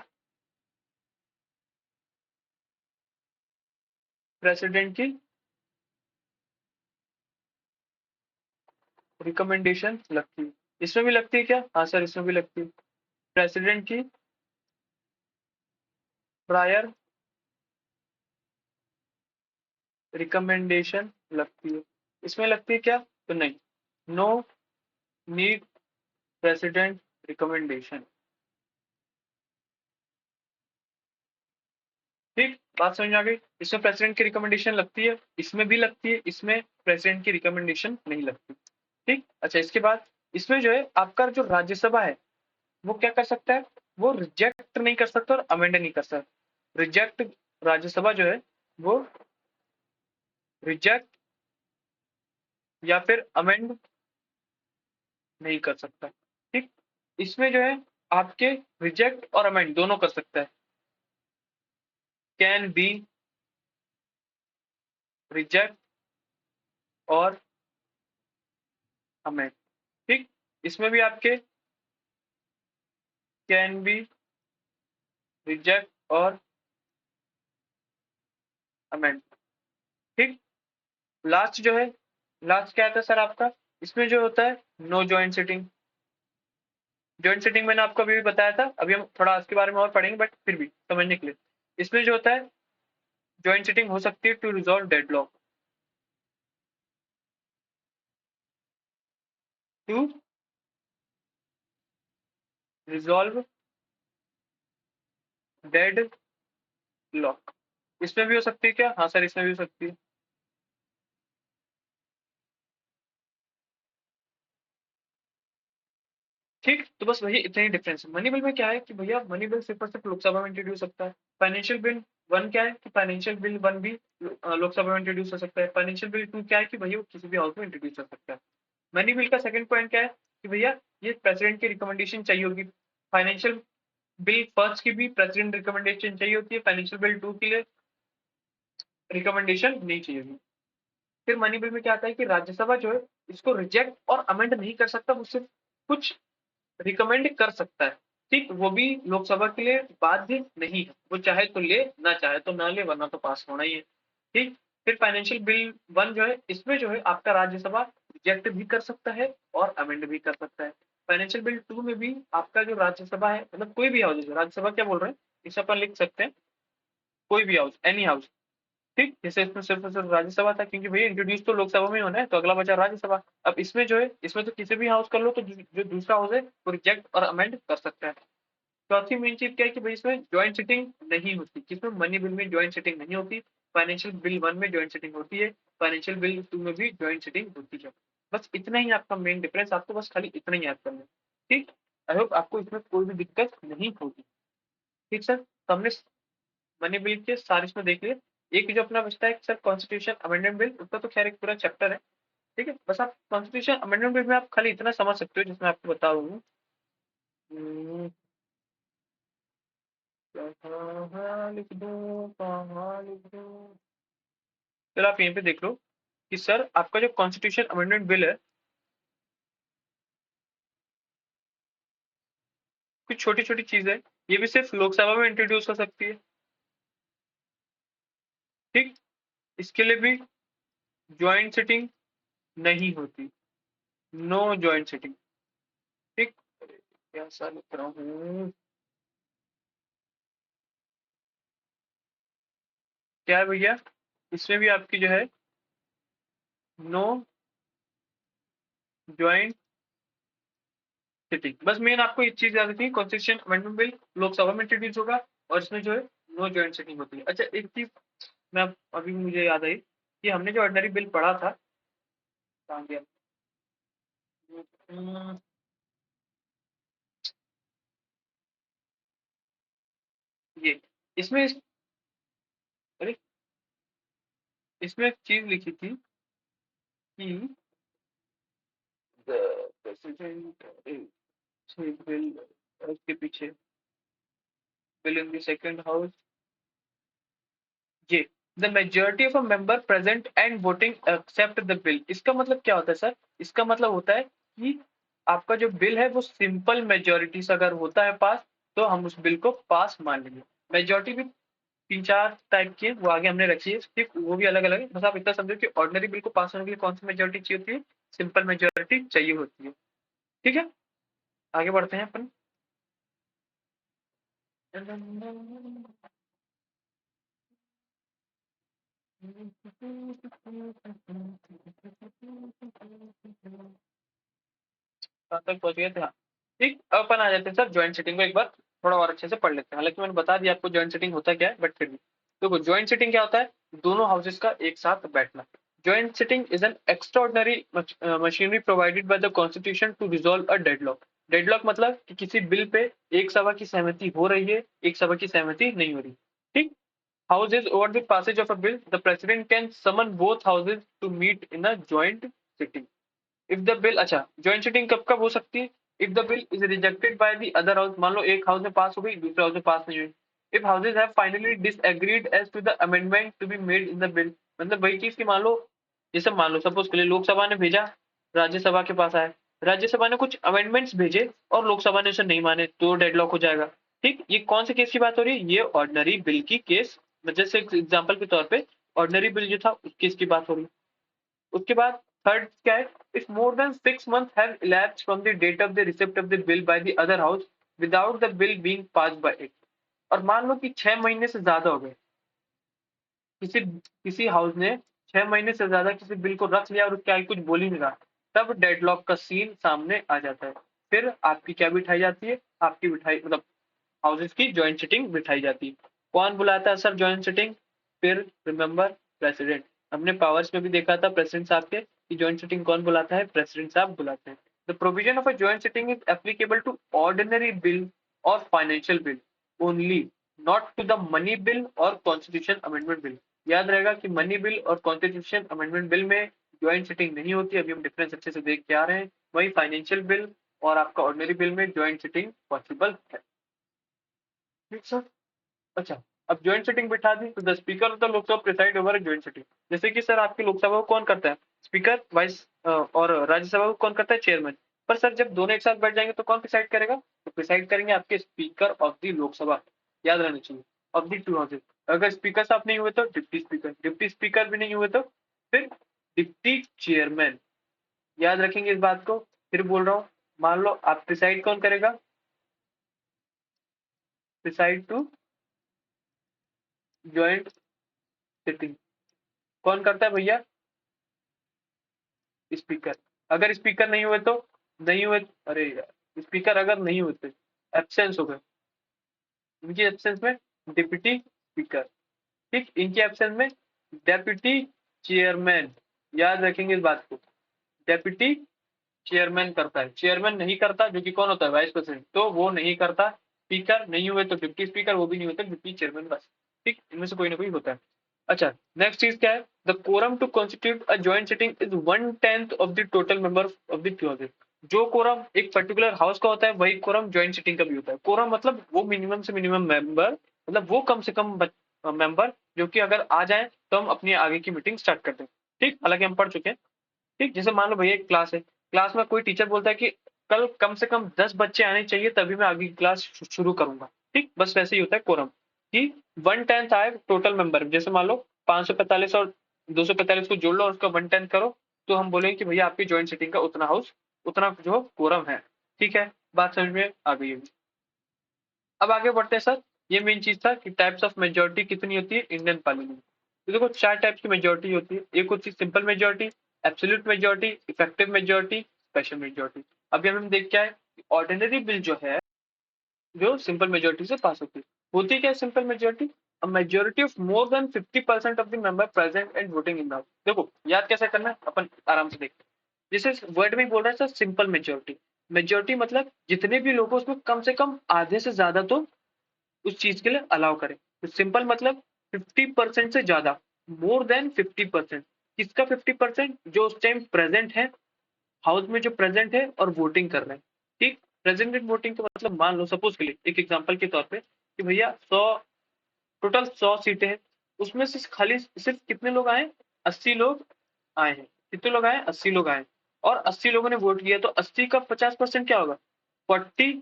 A: प्रेसिडेंट की रिकमेंडेशन लगती है। इसमें भी लगती है क्या? हाँ सर, इसमें भी लगती है। प्रेसिडेंट की प्रायर रिकमेंडेशन लगती है। इसमें लगती है क्या? तो नहीं, नो नीड प्रेसिडेंट रिकमेंडेशन। ठीक, बात समझ में आ गई? इसमें प्रेसिडेंट की रिकमेंडेशन लगती है, इसमें भी लगती है, इसमें प्रेसिडेंट की रिकमेंडेशन नहीं लगती। ठीक, अच्छा, इसके बाद इसमें जो है आपका जो राज्यसभा है वो क्या कर सकता है? वो रिजेक्ट नहीं कर सकता और अमेंड नहीं कर सकता। रिजेक्ट, राज्यसभा जो है वो रिजेक्ट या फिर अमेंड नहीं कर सकता। ठीक, इसमें जो है आपके रिजेक्ट और अमेंड दोनों कर सकता है। कैन बी रिजेक्ट और अमेंड। ठीक, इसमें भी आपके कैन बी रिजेक्ट और अमेंड। ठीक, लास्ट जो है, लास्ट क्या आता है सर आपका? इसमें जो होता है no joint sitting. Joint sitting मैंने आपको अभी भी बताया था, अभी हम थोड़ा इसके बारे में और पढ़ेंगे, बट फिर भी समझने के लिए, इसमें जो होता है जॉइंट सिटिंग हो सकती है to resolve deadlock, to resolve deadlock. इसमें भी हो सकती है क्या? हाँ सर, इसमें भी हो सकती है। ठीक, तो बस वही इतना ही डिफरेंस है। मनी बिल में क्या है कि भैया मनी बिल सिर्फ और सिर्फ लोकसभा में इंट्रोड्यूस सकता है। फाइनेंशियल बिल 1 क्या है कि फाइनेंशियल बिल 1 भी लोकसभा में इंट्रोड्यूस हो सकता है। फाइनेंशियल बिल 2 क्या है कि भैया वो किसी भी हाउस में इंट्रोड्यूस हो सकता है। मनी बिल का सेकंड पॉइंट क्या है कि भैया ये प्रेसिडेंट की रिकमेंडेशन चाहिए होगी। फाइनेंशियल बिल फर्स्ट की भी प्रेसिडेंट रिकमेंडेशन चाहिए होती है, फाइनेंशियल बिल 2 के लिए रिकमेंडेशन नहीं चाहिए होगी। फिर मनी बिल में क्या आता है कि राज्यसभा जो है इसको रिजेक्ट और अमेंड नहीं कर सकता, वो सिर्फ कुछ रिकमेंड कर सकता है। ठीक, वो भी लोकसभा के लिए बाध्य नहीं है, वो चाहे तो ले, ना चाहे तो ना ले, वरना तो पास होना ही है। ठीक, फिर फाइनेंशियल बिल 1 जो है इसमें जो है आपका राज्यसभा रिजेक्ट भी कर सकता है और अमेंड भी कर सकता है। फाइनेंशियल बिल 2 में भी आपका जो राज्यसभा है, मतलब कोई भी हाउस, राज्यसभा क्या बोल रहे हैं, इसे अपन लिख सकते हैं कोई भी हाउस, एनी हाउस। ठीक, जैसे इसमें सिर्फ और सिर्फ राज्यसभा था, क्योंकि भैया इंट्रोड्यूस तो लोकसभा में होना है, तो अगला बचा राज्यसभा। अब इसमें जो है, इसमें तो किसी भी हाउस कर लो, तो जो दूसरा हाउस है वो रिजेक्ट और अमेंड कर सकता है। चौथी मेन चीज क्या है कि भाई इसमें ज्वाइंट सिटिंग नहीं होती, किसमें, मनी बिल में ज्वाइंट सिटिंग नहीं होती। फाइनेंशियल बिल 1 में ज्वाइंट सिटिंग होती है, फाइनेंशियल बिल 2 में भी ज्वाइंट सिटिंग होती है। बस इतना ही आपका मेन डिफरेंस, आपको बस खाली इतना ही याद करना है। ठीक, आई होप आपको इसमें कोई भी दिक्कत नहीं होगी। ठीक सर, तो हमने मनी बिल के सारे इसमें देख लिए। एक जो अपना बचता है सर कॉन्स्टिट्यूशन अमेंडमेंट बिल, उसका तो खैर एक पूरा चैप्टर है। ठीक है, बस आप कॉन्स्टिट्यूशन अमेंडमेंट बिल में आप खाली इतना समझ सकते हो जिसमें आपको बता रहा हूँ। कहाँ लिख दूँ, कहाँ लिख दूँ? चलो आप यहीं पे देख लो कि सर आपका जो कॉन्स्टिट्यूशन अमेंडमेंट बिल है, कुछ छोटी छोटी चीज है, ये भी सिर्फ लोकसभा में इंट्रोड्यूस हो सकती है। ठीक, इसके लिए भी ज्वाइंट सिटिंग नहीं होती, नो ज्वाइंट सिटिंग। ठीक, क्या सा लिख रहा हूँ, क्या है भैया, इसमें भी आपकी जो है नो ज्वाइंट सिटिंग। बस मेन आपको एक चीज याद रखनी है, कॉन्स्टिट्यूशन अमेंडमेंट बिल लोकसभा में इंट्रोड्यूस होगा और इसमें जो है नो ज्वाइंट सिटिंग होती है। अच्छा, एक चीज मैं अभी मुझे याद आई कि हमने जो ऑर्डिनरी बिल पढ़ा था, कहाँ गया? हम्म, ये इसमें अरे इसमें एक चीज लिखी थी कि प्रेसिडेंट बिल, उसके पीछे bill in the second house, ये the majority of a member present and voting accept the bill. इसका मतलब क्या होता है सर, इसका मतलब होता है कि आपका जो बिल है वो सिंपल मेजोरिटी से अगर होता है पास, तो हम उस बिल को पास मान लेंगे। मेजोरिटी भी 3-4 टाइप की है, वो आगे हमने रखी है, ठीक, वो भी अलग अलग है। बस आप इतना समझो कि ऑर्डिनरी बिल को पास होने के लिए कौन सी मेजोरिटी चाहिए होती है, सिंपल मेजोरिटी चाहिए होती है। ठीक है, आगे बढ़ते हैं अपन। कहाँ तक पहुंच गए थे, हाँ। ठीक, अब अपन आ जाते हैं सर ज्वाइंट सेटिंग को एक बार थोड़ा और अच्छे से पढ़ लेते हैं। हालांकि मैंने बता दिया आपको ज्वाइंट सेटिंग होता क्या है, बट फिर भी देखो, ज्वाइंट सेटिंग क्या होता है, दोनों हाउसेस का एक साथ बैठना। Joint sitting is an extraordinary machinery provided by the constitution to resolve a deadlock. Deadlock मतलब कि किसी बिल पे एक सभा की सहमति हो रही है, एक सभा की सहमति नहीं हो रही। ठीक, houses over the passage of a bill, the president can summon both houses to meet in a joint sitting. If the bill, अच्छा, joint sitting कब कब हो सकती है? If the bill is rejected by the other house, मान लो एक house में पास हो गई, दूसरे हाउस में पास नहीं हुई। If houses have finally disagreed as to the amendment to be made in the bill, मतलब वही चीज की मान लो, जैसे मान लो सपोज के लिए लोकसभा ने भेजा, राज्यसभा के पास आया, राज्यसभा ने कुछ अमेंडमेंट्स भेजे और लोकसभा ने उसे नहीं माने, तो डेडलॉक हो जाएगा। ठीक, ये कौन से केस की बात हो रही है, ये ऑर्डिनरी बिल की केस, जैसे एग्जाम्पल के तौर पे ऑर्डिनरी बिल जो था उस केस की बात हो रही है। उसके बाद थर्ड क्या है, if more than 6 months have elapsed from the date of the receipt of the bill by the other house without the bill being passed by it, और मान लो कि 6 महीने से ज्यादा हो गए, किसी किसी हाउस ने 6 महीने से ज्यादा किसी बिल को रख लिया और उसके आगे कुछ बोल ही नहीं रहा, तब डेडलॉक का सीन सामने आ जाता है। फिर आपकी क्या बिठाई जाती है, आपकी बिठाई मतलब हाउसेस की ज्वाइंट सिटिंग बिठाई जाती है। कौन बुलाता है सर ज्वाइंट सिटिंग? फिर रिमेंबर, प्रेसिडेंट। हमने पावर्स में भी देखा था प्रेसिडेंट साहब के कि ज्वाइंट सिटिंग कौन बुलाता है, प्रेसिडेंट साहब बुलाते हैं। The provision of a joint sitting is applicable to ordinary bill और financial bill only, not to the money bill और कॉन्स्टिट्यूशन अमेंडमेंट बिल। याद रहेगा कि मनी बिल और कॉन्स्टिट्यूशन अमेंडमेंट बिल में ज्वाइंट सिटिंग नहीं होती, अभी हम डिफरेंस अच्छे से देख के आ रहे हैं। वही फाइनेंशियल बिल और आपका ऑर्डिनरी बिल में ज्वाइंट सिटिंग पॉसिबल है। ठीक सर। अच्छा, अब ज्वाइंट सिटिंग बिठा दी तो the speaker of the Lok Sabha preside over joint sitting. जैसे कि सर आपकी लोकसभा को कौन करता है? स्पीकर, वाइस और राज्यसभा को कौन करता है? चेयरमैन। पर सर जब दोनों एक साथ बैठ जाएंगे तो कौन प्रिसाइड करेगा? तो प्रिसाइड करेंगे आपके स्पीकर ऑफ द लोकसभा। याद रहना चाहिए, ऑफ द 2 हाउसेज। अगर स्पीकर साहब नहीं हुए तो डिप्टी स्पीकर, डिप्टी स्पीकर भी नहीं हुए तो फिर डिप्टी चेयरमैन। याद रखेंगे इस बात को। फिर बोल रहा हूँ, मान लो आप प्रिसाइड कौन करेगा? प्रिसाइड टू ज्वाइंट सिटिंग कौन करता है भैया? स्पीकर। अगर स्पीकर नहीं हुए तो नहीं हुए, अरे यार स्पीकर अगर नहीं हुए तो एब्सेंस हो गए, इनकी एब्सेंस में डिप्टी स्पीकर। ठीक, इनकी एब्सेंस में डेप्यूटी चेयरमैन। याद रखेंगे इस बात को, डेप्यूटी चेयरमैन करता है, चेयरमैन नहीं करता, जो कि कौन होता है? वाइस प्रेसिडेंट, तो वो नहीं करता। स्पीकर नहीं हुए तो डिप्टी स्पीकर, वो भी नहीं होता, डिप्टी चेयरमैन बस। ठीक, इनमें से कोई ना कोई होता है। अच्छा, नेक्स्ट चीज क्या है? The quorum to constitute a joint sitting is 1/10 of the total member of the house. जो कोरम एक पर्टिकुलर हाउस का होता है वही कोरम जॉइंट सिटिंग का भी होता है। कोरम मतलब वो मिनिमम से मिनिमम मेंबर, मतलब वो कम से कम मेंबर जो कि अगर आ जाए तो हम अपनी आगे की मीटिंग स्टार्ट करते हैं। ठीक, हालांकि हम पढ़ चुके हैं। ठीक, जैसे मान लो भैया एक क्लास है, क्लास में कोई टीचर बोलता है कि कल कम से कम 10 बच्चे आने चाहिए तभी मैं आगे की क्लास शुरू करूंगा। ठीक, बस वैसे ही होता है कोरम कि 1/10 आए टोटल मेंबर। जैसे मान लो 545 और 245 को जोड़ लो और उसका 1/10 करो, तो हम बोलेंगे कि भैया आपकी ज्वाइंट सिटिंग का उतना हाउस, उतना जो कोरम है। ठीक है, बात समझ में आ गई होगी। अब आगे बढ़ते हैं सर। ये मेन चीज था कि टाइप्स ऑफ मेजोरिटी कितनी होती है इंडियन पार्लियामेंट। तो देखो 4 टाइप्स की मेजोरिटी होती है। एक होती है simple majority, absolute majority, effective majority, special majority. अभी हम देख क्या है, ऑर्डिनरी बिल जो है जो सिंपल मेजोरिटी से पास होती क्या है simple majority? A majority of more than 50% of the member present and voting in the house. देखो याद कैसे करना है, अपन आराम से देखते हैं। जैसे वर्ड में बोल रहा है सर सिंपल मेजोरिटी। मेजोरिटी मतलब जितने भी लोग उसमें कम से कम आधे से ज्यादा तो उस चीज के लिए अलाउ करें। तो सिंपल मतलब 50% से ज्यादा, मोर देन 50%। किसका 50%? जो उस टाइम प्रेजेंट है हाउस में, जो प्रेजेंट है और वोटिंग कर रहे हैं। ठीक, प्रेजेंट एंड वोटिंग का मतलब मान लो सपोज के लिए एक एग्जांपल के तौर पे कि भैया 100, टोटल 100 सीटें हैं, उसमें से खाली सिर्फ कितने लोग आए? 80 लोग आए हैं। कितने लोग आए? 80 लोग आए। और 80 लोगों ने वोट किया, तो 80 का 50% क्या होगा? 40।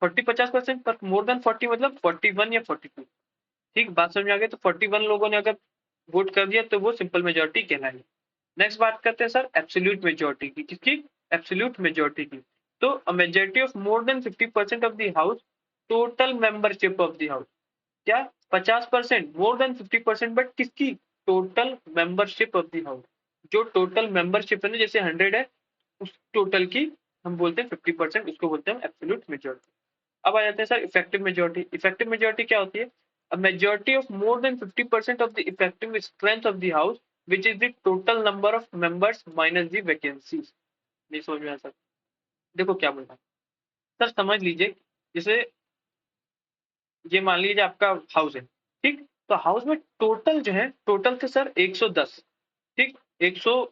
A: 40 50% पर मोर देन 40 मतलब 41 या 42। ठीक, बात समझ में आ गई। तो 41 लोगों ने अगर वोट कर दिया तो वो सिंपल मेजोरिटी कहलाएगी। नेक्स्ट बात करते हैं सर एब्सोल्यूट मेजोरिटी की। किसकी? एब्सोल्यूट मेजोरिटी की। तो a majority of more than 50% of the house total membership of the house. क्या? 50%, मोर देन 50%, बट किसकी? Total membership of the house. जो टोटल मेंबरशिप है ना, जैसे 100 है, उस टोटल की हम बोलते हैं 50%, उसको बोलते हैं एब्सोल्यूट मेजोरिटी। अब आ जाते हैं sir effective majority. Effective majority क्या होती है? A majority of more than 50% of the effective strength of the house which is the total number of members minus the vacancies. नहीं समझ में आया सर? देखो क्या बोल रहा है सर, समझ लीजिए। जैसे ये मान लीजिए आपका हाउस है। ठीक, तो हाउस में टोटल जो है, टोटल थे सर 110। ठीक, 100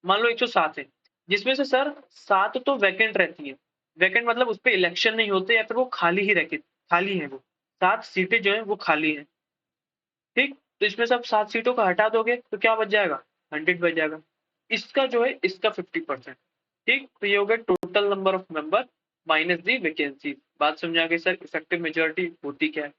A: मान लो 107 है, जिसमें से सर 7 तो वैकेंट रहती है। वैकेंट मतलब उस पर इलेक्शन नहीं होते या फिर वो खाली ही रहती, खाली है वो। 7 सीटें जो है वो खाली है। ठीक, तो इसमें से आप 7 सीटों को हटा दोगे तो क्या बच जाएगा? 100 बच जाएगा। इसका जो है इसका 50%। ठीक, तो ये हो गया total number of member minus the vacancy. बात समझ आ गई सर इफेक्टिव मेजोरिटी होती क्या है?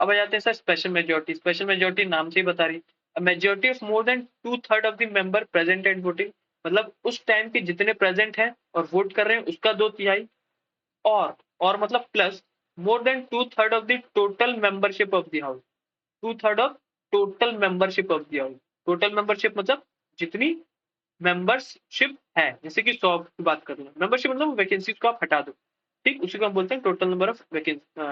A: अब आ जाते हैं sir special majority. Special majority नाम से ही बता रही है, majority of more than 2/3 of the member present and voting. मतलब उस टाइम के जितने प्रेजेंट हैं और वोट कर रहे हैं उसका 2/3। और मतलब plus more than 2/3 of the total membership of the house. 2/3 of total membership of the house. Total membership मतलब जितनी मेंबरशिप है, जैसे कि 100 की बात कर रहे हैं, मेंबरशिप मतलब वैकेंसी को आप हटा दो। ठीक, उसी को हम बोलते हैं total number of vacancy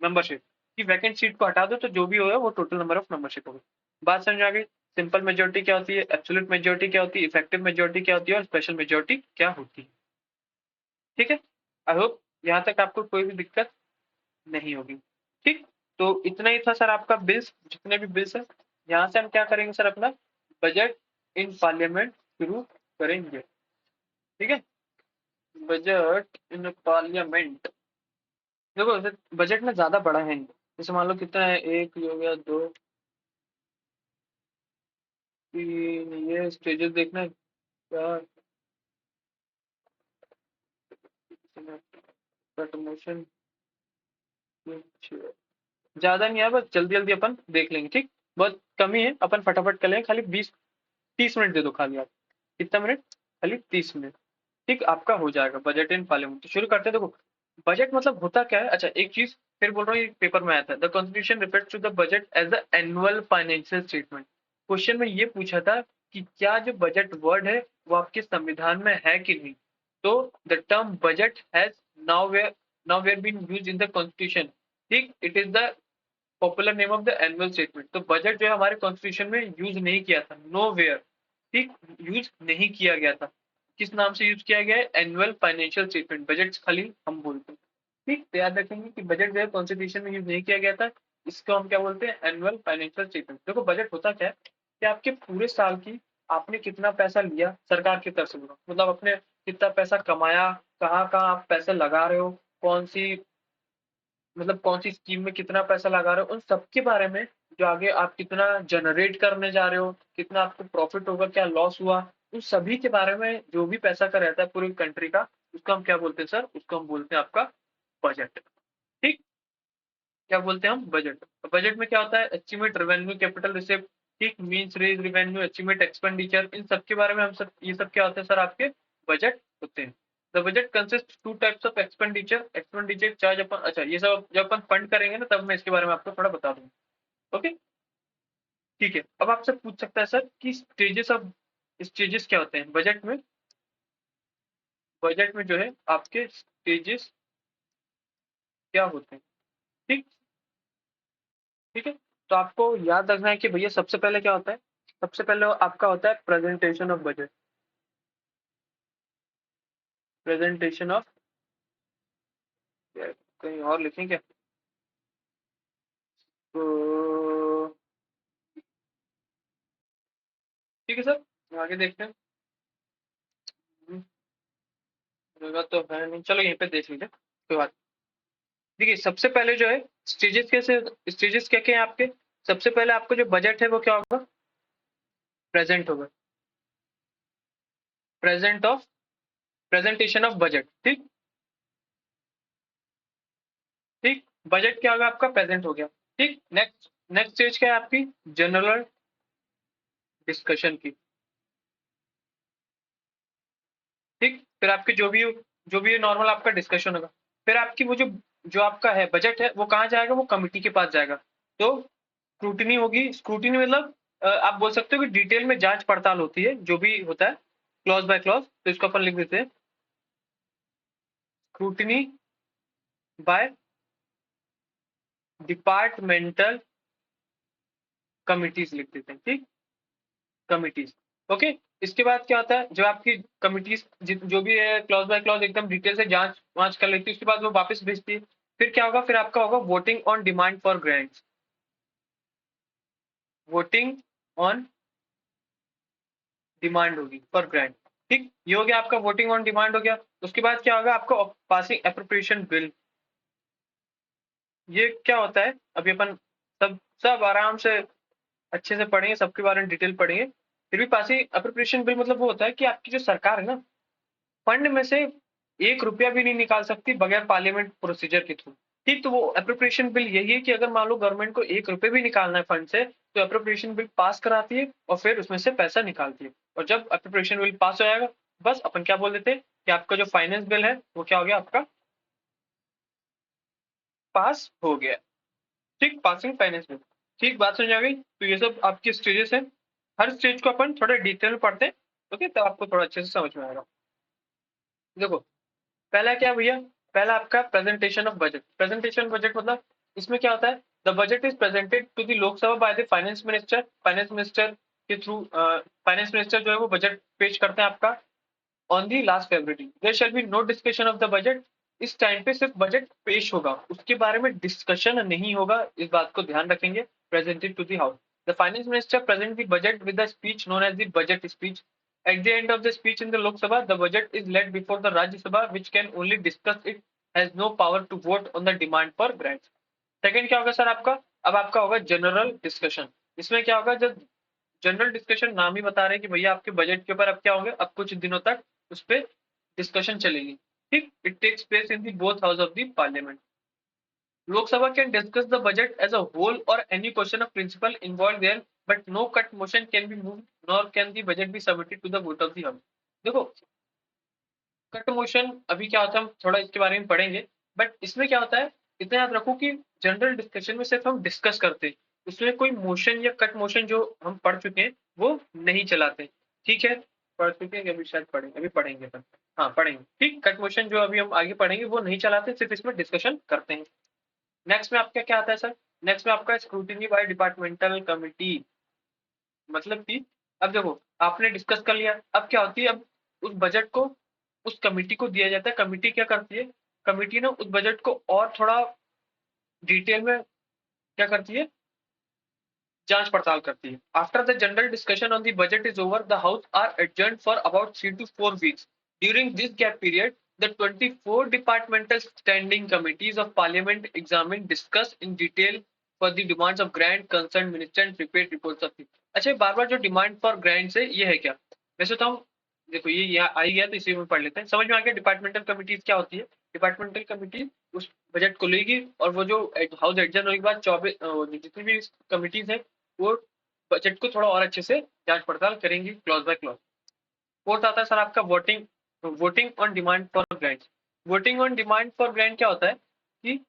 A: membership. की वैकेंट सीट को हटा दो तो जो भी होगा वो टोटल नंबर ऑफ मेंबरशिप होगा। बात समझ आ गई? सिंपल मेजोरिटी क्या होती है, एब्सोल्यूट मेजोरिटी क्या होती है, इफेक्टिव मेजोरिटी क्या होती है और स्पेशल मेजोरिटी क्या होती है। ठीक है, आई होप यहाँ तक आपको कोई भी दिक्कत नहीं होगी। ठीक, तो इतना ही था सर आपका बिल्स, जितने भी बिल्स है। यहाँ से हम क्या करेंगे सर, अपना बजट इन पार्लियामेंट शुरू करेंगे। ठीक है, बजट इन पार्लियामेंट देखो बजट में ज्यादा बड़ा है नहीं। जैसे मान लो कितना है, एक ये हो गया, दो, तीन, ये स्टेजेस देखना है, चार, कट मोशन, ज्यादा नहीं है, बस जल्दी जल्दी अपन देख लेंगे, ठीक। बहुत कम ही है, अपन फटाफट कर लेंगे, खाली 20-30 मिनट दे दो खाली आप। कितना मिनट? खाली 30 मिनट। ठीक, आपका हो जाएगा बजट इन पार्लियामेंट। तो शुरू करते हैं। देखो बजट मतलब होता क्या है। अच्छा एक चीज फिर बोल रहा हूँ, ये पेपर में आया था, the constitution refers to the budget as the annual financial statement. Question में ये पूछा था कि क्या जो बजट वर्ड है वो आपके संविधान में है कि नहीं। तो the term budget has nowhere nowhere been use in the constitution. ठीक, it is the popular name of the annual statement. तो बजट जो है हमारे कॉन्स्टिट्यूशन में यूज नहीं किया था, नो वेयर। ठीक, यूज नहीं किया गया था। किस नाम से यूज किया गया है? Annual financial statement. बजट खाली हम बोलते हैं। ठीक, तो याद रखेंगे कि बजट जो है कॉन्स्टिट्यूशन में यूज नहीं किया गया था। इसको हम क्या बोलते हैं? Annual financial statement. देखो बजट होता क्या है कि आपके पूरे साल की आपने कितना पैसा लिया सरकार की तरफ से, बोलो मतलब अपने कितना पैसा कमाया, कहाँ कहाँ आप पैसे लगा रहे हो, कौन सी मतलब कौन सी स्कीम में कितना पैसा लगा रहे हो, उन सब के बारे में। जो आगे आप कितना जनरेट करने जा रहे हो, कितना आपको प्रॉफिट होगा, क्या लॉस हुआ, उन सभी के बारे में जो भी पैसा का रहता है पूरी कंट्री का, उसको हम क्या बोलते हैं सर? उसको हम बोलते हैं आपका बजट। ठीक, क्या बोलते हैं हम? बजट। बजट में क्या होता है? एस्टिमेट रेवेन्यू, कैपिटल रिसिप्ट, ठीक, means raise revenue, estimate expenditure, इन सब के बारे में हम सब, ये सब क्या होते हैं सर? आपके बजट होते हैं। The budget consist two types of expenditure. Expenditure charge upon, अच्छा ये सब जब अपन फंड करेंगे ना तब मैं इसके बारे में आपको थोड़ा बता दूंगा। ओके, ठीक है। अब आपसे पूछ सकता है सर कि स्टेजेस क्या होते हैं बजट में। बजट में जो है आपके स्टेजेस क्या होते हैं, ठीक। ठीक है, तो आपको याद रखना है कि भैया सबसे पहले क्या होता है। सबसे पहले आपका होता है presentation of budget. Presentation of, कहीं और लिखें क्या? तो ठीक है सर, आगे देखते हैं। होगा तो है नहीं, चलो यहीं पे देख लीजिए, कोई बात नहीं। देखिए सबसे पहले जो है स्टेजेस, कैसे स्टेजेस क्या क्या है आपके। सबसे पहले आपको जो बजट है वो क्या होगा? प्रेजेंट होगा। Present of, presentation of budget, ठीक। ठीक, बजट क्या होगा आपका? प्रेजेंट हो गया। ठीक, नेक्स्ट नेक्स्ट स्टेज क्या है आपकी? जनरल डिस्कशन की। ठीक, फिर आपकी जो भी नॉर्मल आपका डिस्कशन होगा। फिर आपकी वो जो जो आपका है बजट है वो कहाँ जाएगा? वो कमिटी के पास जाएगा। तो स्क्रूटिनी होगी। स्क्रूटिनी मतलब आप बोल सकते हो कि डिटेल में जांच पड़ताल होती है, जो भी होता है क्लॉज बाय क्लॉज। तो इसको अपन लिख देते हैं स्क्रूटिनी बाय डिपार्टमेंटल कमिटीज, लिख देते हैं, ठीक। Committees, okay. इसके बाद क्या होता है? जो आपकी कमिटीज जो भी है क्लॉज बाय क्लॉज एकदम डिटेल से जांच वांच कर लेती है, उसके बाद वो वापस भेजती है। फिर क्या होगा? फिर आपका होगा voting on demand for grants. Voting on demand होगी फॉर ग्रांट। ठीक, ये हो गया आपका वोटिंग ऑन डिमांड हो गया। उसके बाद क्या होगा? आपका पासिंग एप्रोप्रिएशन बिल। ये क्या होता है? अभी अपन सब सब आराम से अच्छे से पढ़ेंगे, सबके बारे में डिटेल पढ़ेंगे। फिर भी पासिंग एप्रोप्रिएशन बिल मतलब वो होता है कि आपकी जो सरकार है ना, फंड में से 1 रुपया भी नहीं निकाल सकती बगैर पार्लियामेंट प्रोसीजर के थ्रू। ठीक, तो वो अप्रोप्रिएशन बिल यही है कि अगर मान लो गवर्नमेंट को 1 रुपये भी निकालना है फंड से, तो अप्रोप्रिएशन बिल पास कराती है और फिर उसमें से पैसा निकालती है। और जब अप्रोप्रिएशन बिल पास हो जाएगा, बस अपन क्या बोल देते हैं कि आपका जो फाइनेंस बिल है वो क्या हो गया? आपका पास हो गया। ठीक, पासिंग फाइनेंस बिल। ठीक, बात समझ आ गई। तो ये सब आपकी स्टेजेस है। हर स्टेज को अपन थोड़ा डिटेल में पढ़ते हैं, ओके, तो आपको थोड़ा अच्छे से समझ में आएगा। देखो पहला क्या भैया? पहला आपका presentation of budget. Presentation budget मतलब इसमें क्या होता है? The budget is presented to the Lok Sabha by the finance minister. Finance minister के थ्रू, फाइनेंस मिनिस्टर जो है वो बजट पेश करते हैं आपका on the last February. There shall be no discussion of the budget. इस टाइम पे सिर्फ बजट पेश होगा, उसके बारे में डिस्कशन नहीं होगा, इस बात को ध्यान रखेंगे। Presented to the house. The finance minister present the budget with the speech known as the budget speech. At the end of the speech in the Lok Sabha, the budget is led before the Rajya Sabha, which can only discuss it has no power to vote on the demand for grant. Second क्या होगा sir आपका, अब आपका होगा general discussion. इसमें क्या होगा, जब जनरल डिस्कशन नाम ही बता रहे हैं कि भैया आपके बजट के ऊपर अब क्या होंगे, अब कुछ दिनों तक उस पर डिस्कशन चलेगी। ठीक, it takes place in the both house of the parliament. Lok Sabha can discuss the budget as a whole or any question of principle involved there, but no cut motion can be moved, nor can the budget be submitted to the vote of the House. देखो, cut motion अभी क्या होता है, हम थोड़ा इसके बारे में पढ़ेंगे, बट इसमें क्या होता है, इतना याद रखो कि जनरल डिस्कशन में सिर्फ हम डिस्कस करते हैं, उसमें कोई मोशन या कट मोशन जो हम पढ़ चुके हैं वो नहीं चलाते। ठीक है, पढ़ चुके हैं, अभी शायद पढ़ेंगे, अभी पढ़ेंगे अपन। हाँ पढ़ेंगे, ठीक, कट मोशन जो अभी हम आगे पढ़ेंगे वो नहीं चलाते, सिर्फ इसमें डिस्कशन करते हैं। नेक्स्ट में आपका क्या आता है सर, नेक्स्ट में आपका स्क्रूटिनी बाय डिपार्टमेंटल कमिटी। मतलब कि अब देखो आपने डिस्कस कर लिया, अब क्या होती है, अब उस बजट को उस कमिटी को दिया जाता है। कमिटी क्या करती है, कमिटी ना उस बजट को और थोड़ा डिटेल में क्या करती है, जांच पड़ताल करती है। After the general discussion on the budget is over, the house are adjourn for about 3 to 4 weeks। During this gap period the 24 departmental standing committees of parliament examine discuss in detail for the demands of grant concern minister and prepare reports of. अच्छा, बार बार जो demand for grants है ये है क्या, वैसे तो हम देखो ये यहाँ आ ही गया तो इसी में पढ़ लेते हैं, समझ में आ गया। डिपार्टमेंटल कमिटीज क्या होती है, डिपार्टमेंटल कमिटी उस बजट को लेगी और वो जो हाउस एडजर्न होने के बाद 24 जितनी भी कमिटीज है वो बजट को थोड़ा और अच्छे से जांच पड़ताल करेंगी क्लॉज बाय क्लॉज। फोर्थ आता है सर आपका voting, voting on demand for grant. Voting on demand for grant क्या होता है कि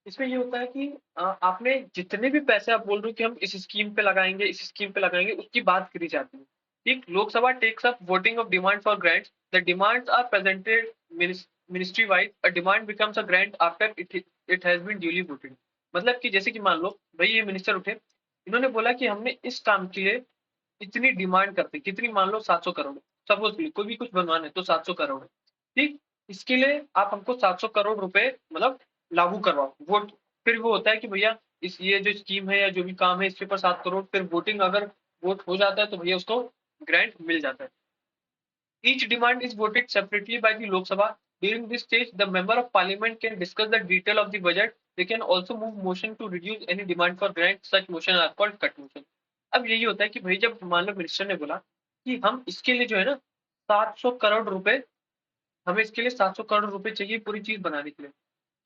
A: इसमें ये होता है कि आपने जितने भी पैसे आप बोल रहे हो कि हम इस स्कीम पे लगाएंगे, इस स्कीम पे लगाएंगे, उसकी बात करी जाती है। ठीक, Lok Sabha takes up voting of demand for grants. The demands are presented ministry wise, a demand becomes a grant after it has been duly voted. मतलब कि जैसे कि मान लो भाई ये मिनिस्टर उठे, इन्होंने बोला कि हमने इस काम के लिए इतनी डिमांड करते, कितनी, मान लो 700 करोड़, सपोज कोई भी कुछ बनवाना है तो 700 करोड़ है। ठीक, इसके लिए आप हमको 700 करोड़ रुपए मतलब लागू करवाओ, वोट। फिर वो होता है कि भैया इस ये जो स्कीम है या जो भी काम है इसके ऊपर 7 करोड़, फिर वोटिंग अगर वोट हो जाता है तो भैया उसको ग्रांट मिल जाता है। Each demand is voted separately by the Lok Sabha. During this stage, the member of parliament can discuss the detail of the budget. They can also move motion to reduce any demand for grant. Such motion are called cut motion. अब यही होता है कि भाई जब मान लो minister ने बोला कि हम इसके लिए जो है ना 700 करोड़ रुपए, हमें इसके लिए 700 करोड़ रुपए चाहिए पूरी चीज बनाने के लिए।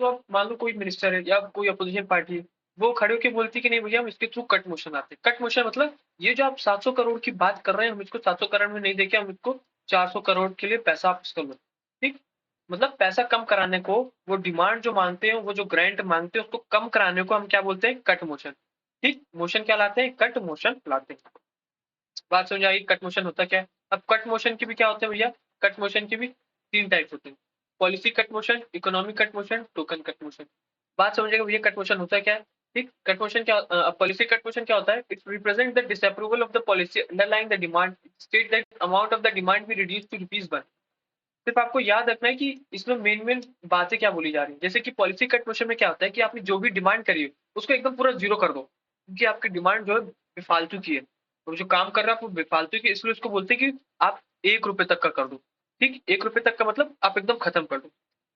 A: तो अब मान लो कोई मिनिस्टर है या कोई अपोजिशन पार्टी है, वो खड़े होकर बोलती है कि नहीं भैया हम इसके थ्रू कट मोशन आते हैं। कट मोशन मतलब ये जो आप 700 करोड़ की बात कर रहे हैं, हम इसको 700 करोड़ में नहीं देके हम इसको 400 करोड़ के लिए पैसा आप कर लो। ठीक, मतलब पैसा कम कराने को, वो डिमांड जो मांगते हैं, वो जो ग्रांट मांगते हैं उसको कम कराने को हम क्या बोलते हैं, कट मोशन। ठीक, मोशन क्या लाते हैं, कट मोशन लाते हैं। बात समझ आई, कट मोशन होता क्या है। अब कट मोशन के भी क्या होते हैं भैया, कट मोशन के भी 3 टाइप होते हैं, policy cut motion, economic cut motion, token cut motion. बात समझिएगा भैया कट मोशन होता क्या है। ठीक, कट मोशन क्या, पॉलिसी कट मोशन क्या होता है, it represent the disapproval of the policy underlying the demand, state that amount of the demand be reduce to ₹1। सिर्फ आपको याद रखना है कि इसमें मेन मेन बातें क्या बोली जा रही है। जैसे कि पॉलिसी कट मोशन में क्या होता है कि आपने जो भी डिमांड करी है उसको एकदम पूरा जीरो कर दो, क्योंकि आपकी डिमांड जो है बेफालतू की है, और जो काम कर रहा है वो बेफालतू की, इसलिए उसको बोलते हैं कि आप ₹1 तक का कर दो। ठीक, ₹1 तक का मतलब आप एकदम खत्म कर दो।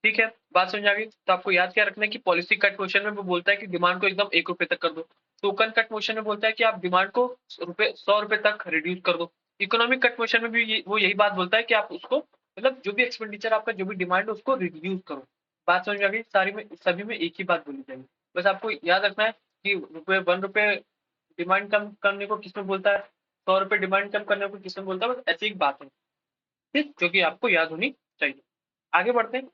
A: ठीक है, बात समझ आ गई। तो आपको याद क्या रखना है कि पॉलिसी कट मोशन में वो बोलता है कि डिमांड को एकदम ₹1 तक कर दो। टोकन कट मोशन में बोलता है कि आप डिमांड को ₹100 तक रिड्यूस कर दो। इकोनॉमिक कट मोशन में भी वो यही बात बोलता है कि आप उसको मतलब जो भी एक्सपेंडिचर आपका जो भी डिमांड है उसको रिड्यूस करो। बात समझ आ गई, सारी में सभी में एक ही बात बोली जाएगी। बस आपको याद रखना है कि ₹1 डिमांड कम करने को किसमें बोलता है, ₹100 डिमांड कम करने को किसमें बोलता है, बस ऐसी एक बात है। ठीक, जो कि आपको याद होनी चाहिए। आगे बढ़ते हैं।